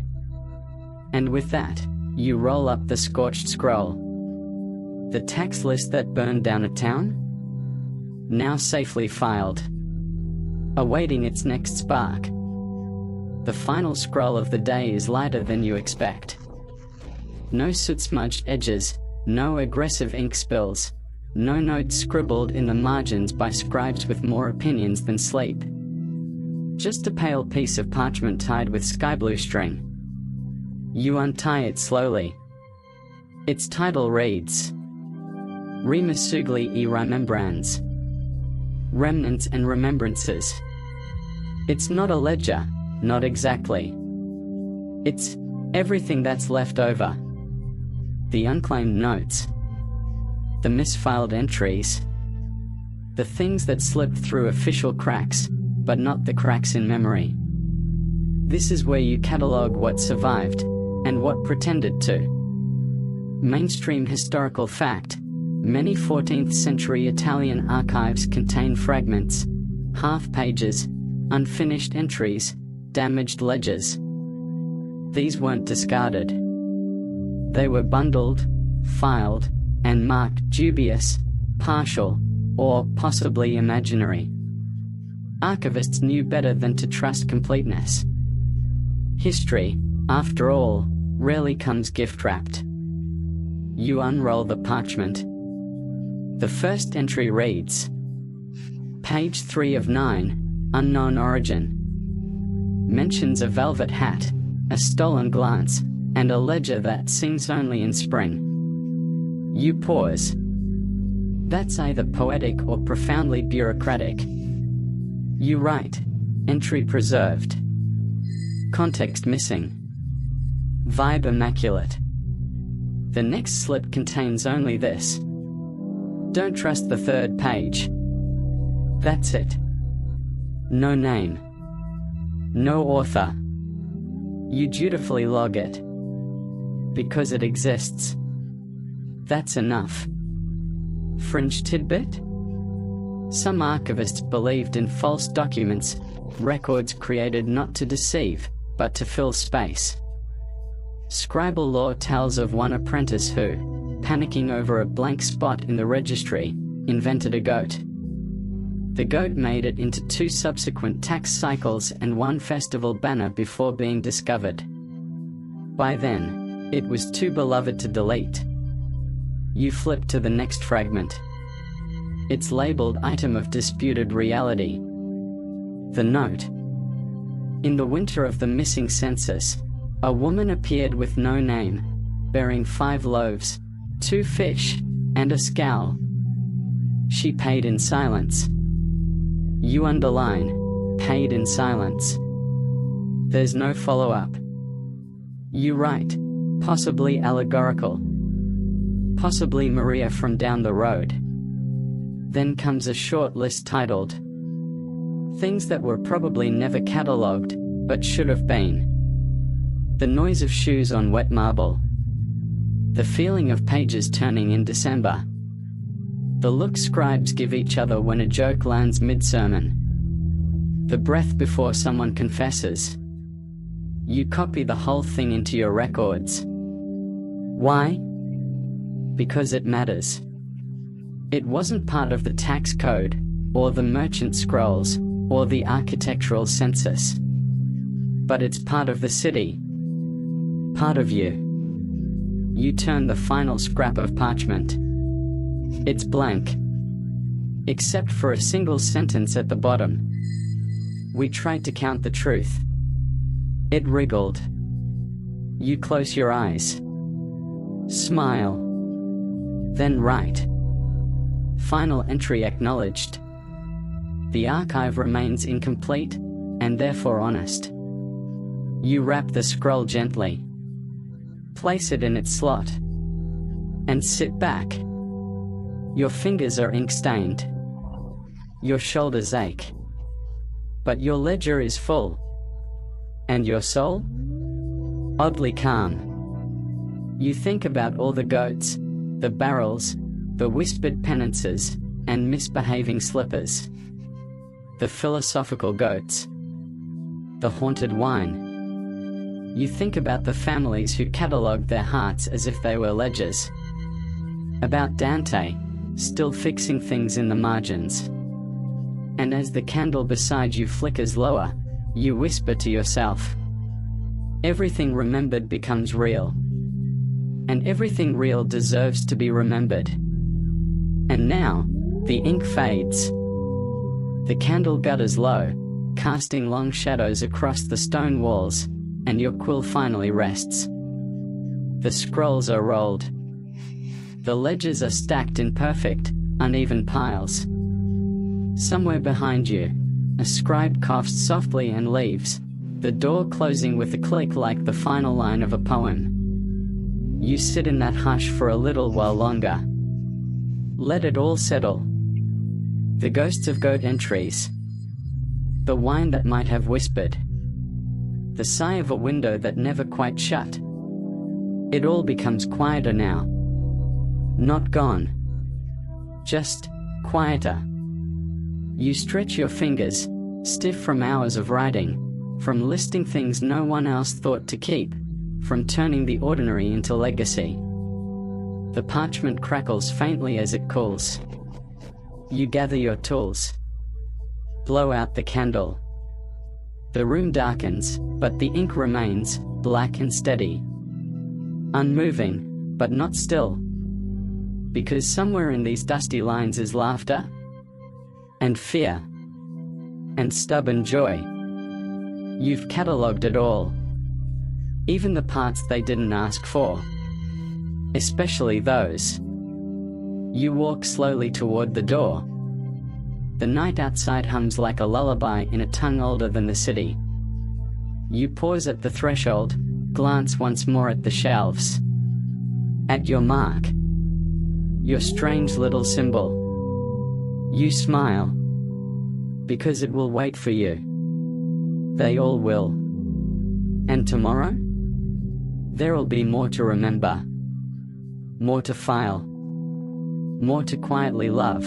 And with that, you roll up the scorched scroll. The tax list that burned down a town? Now safely filed. Awaiting its next spark. The final scroll of the day is lighter than you expect. No soot-smudged edges, no aggressive ink spills, no notes scribbled in the margins by scribes with more opinions than sleep. Just a pale piece of parchment tied with sky blue string. You untie it slowly. Its title reads, Rimasugli e Remembrance. Remnants and Remembrances. It's not a ledger, not exactly. It's everything that's left over. The unclaimed notes. The misfiled entries. The things that slipped through official cracks, but not the cracks in memory. This is where you catalog what survived, and what pretended to. Mainstream historical fact. Many 14th century Italian archives contain fragments, half pages, unfinished entries, damaged ledgers. These weren't discarded. They were bundled, filed, and marked dubious, partial, or possibly imaginary. Archivists knew better than to trust completeness. History, after all, rarely comes gift-wrapped. You unroll the parchment. The first entry reads, Page 3 of 9, unknown origin. Mentions a velvet hat, a stolen glance, and a ledger that sings only in spring. You pause. That's either poetic or profoundly bureaucratic. You write, entry preserved. Context missing. Vibe immaculate. The next slip contains only this. Don't trust the third page. That's it. No name. No author. You dutifully log it. Because it exists. That's enough. Fringe tidbit? Some archivists believed in false documents, records created not to deceive, but to fill space. Scribal lore tells of one apprentice who, panicking over a blank spot in the registry, invented a goat. The goat made it into 2 subsequent tax cycles and 1 festival banner before being discovered. By then, it was too beloved to delete. You flip to the next fragment. It's labeled Item of Disputed Reality. The note. In the winter of the missing census, a woman appeared with no name, bearing 5 loaves, 2 fish, and a scowl. She paid in silence. You underline, paid in silence. There's no follow-up. You write, possibly allegorical. Possibly Maria from down the road. Then comes a short list titled, Things that were probably never catalogued, but should have been. The noise of shoes on wet marble. The feeling of pages turning in December. The look scribes give each other when a joke lands mid-sermon. The breath before someone confesses. You copy the whole thing into your records. Why? Because it matters. It wasn't part of the tax code, or the merchant scrolls, or the architectural census. But it's part of the city. Part of you. You turn the final scrap of parchment. It's blank. Except for a single sentence at the bottom. We tried to count the truth. It wriggled. You close your eyes. Smile. Then write. Final entry acknowledged. The archive remains incomplete, and therefore honest. You wrap the scroll gently. Place it in its slot. And sit back. Your fingers are ink-stained. Your shoulders ache. But your ledger is full. And your soul? Oddly calm. You think about all the goats, the barrels, the whispered penances, and misbehaving slippers. The philosophical goats. The haunted wine. You think about the families who catalogued their hearts as if they were ledgers. About Dante, still fixing things in the margins. And as the candle beside you flickers lower, you whisper to yourself. Everything remembered becomes real. And everything real deserves to be remembered. And now, the ink fades. The candle gutters low, casting long shadows across the stone walls, and your quill finally rests. The scrolls are rolled. The ledgers are stacked in perfect, uneven piles. Somewhere behind you, a scribe coughs softly and leaves, the door closing with a click like the final line of a poem. You sit in that hush for a little while longer. Let it all settle. The ghosts of goat entries. The wine that might have whispered. The sigh of a window that never quite shut. It all becomes quieter now. Not gone. Just quieter. You stretch your fingers, Stiff from hours of writing, from listing things no one else thought to keep, from turning the ordinary into legacy. The parchment crackles faintly as it cools. You gather your tools. Blow out the candle. The room darkens, but the ink remains, black and steady. Unmoving, but not still. Because somewhere in these dusty lines is laughter, and fear, and stubborn joy. You've catalogued it all. Even the parts they didn't ask for. Especially those. You walk slowly toward the door. The night outside hums like a lullaby in a tongue older than the city. You pause at the threshold, glance once more at the shelves. At your mark. Your strange little symbol. You smile. Because it will wait for you. They all will. And tomorrow? There'll be more to remember. More to file. More to quietly love.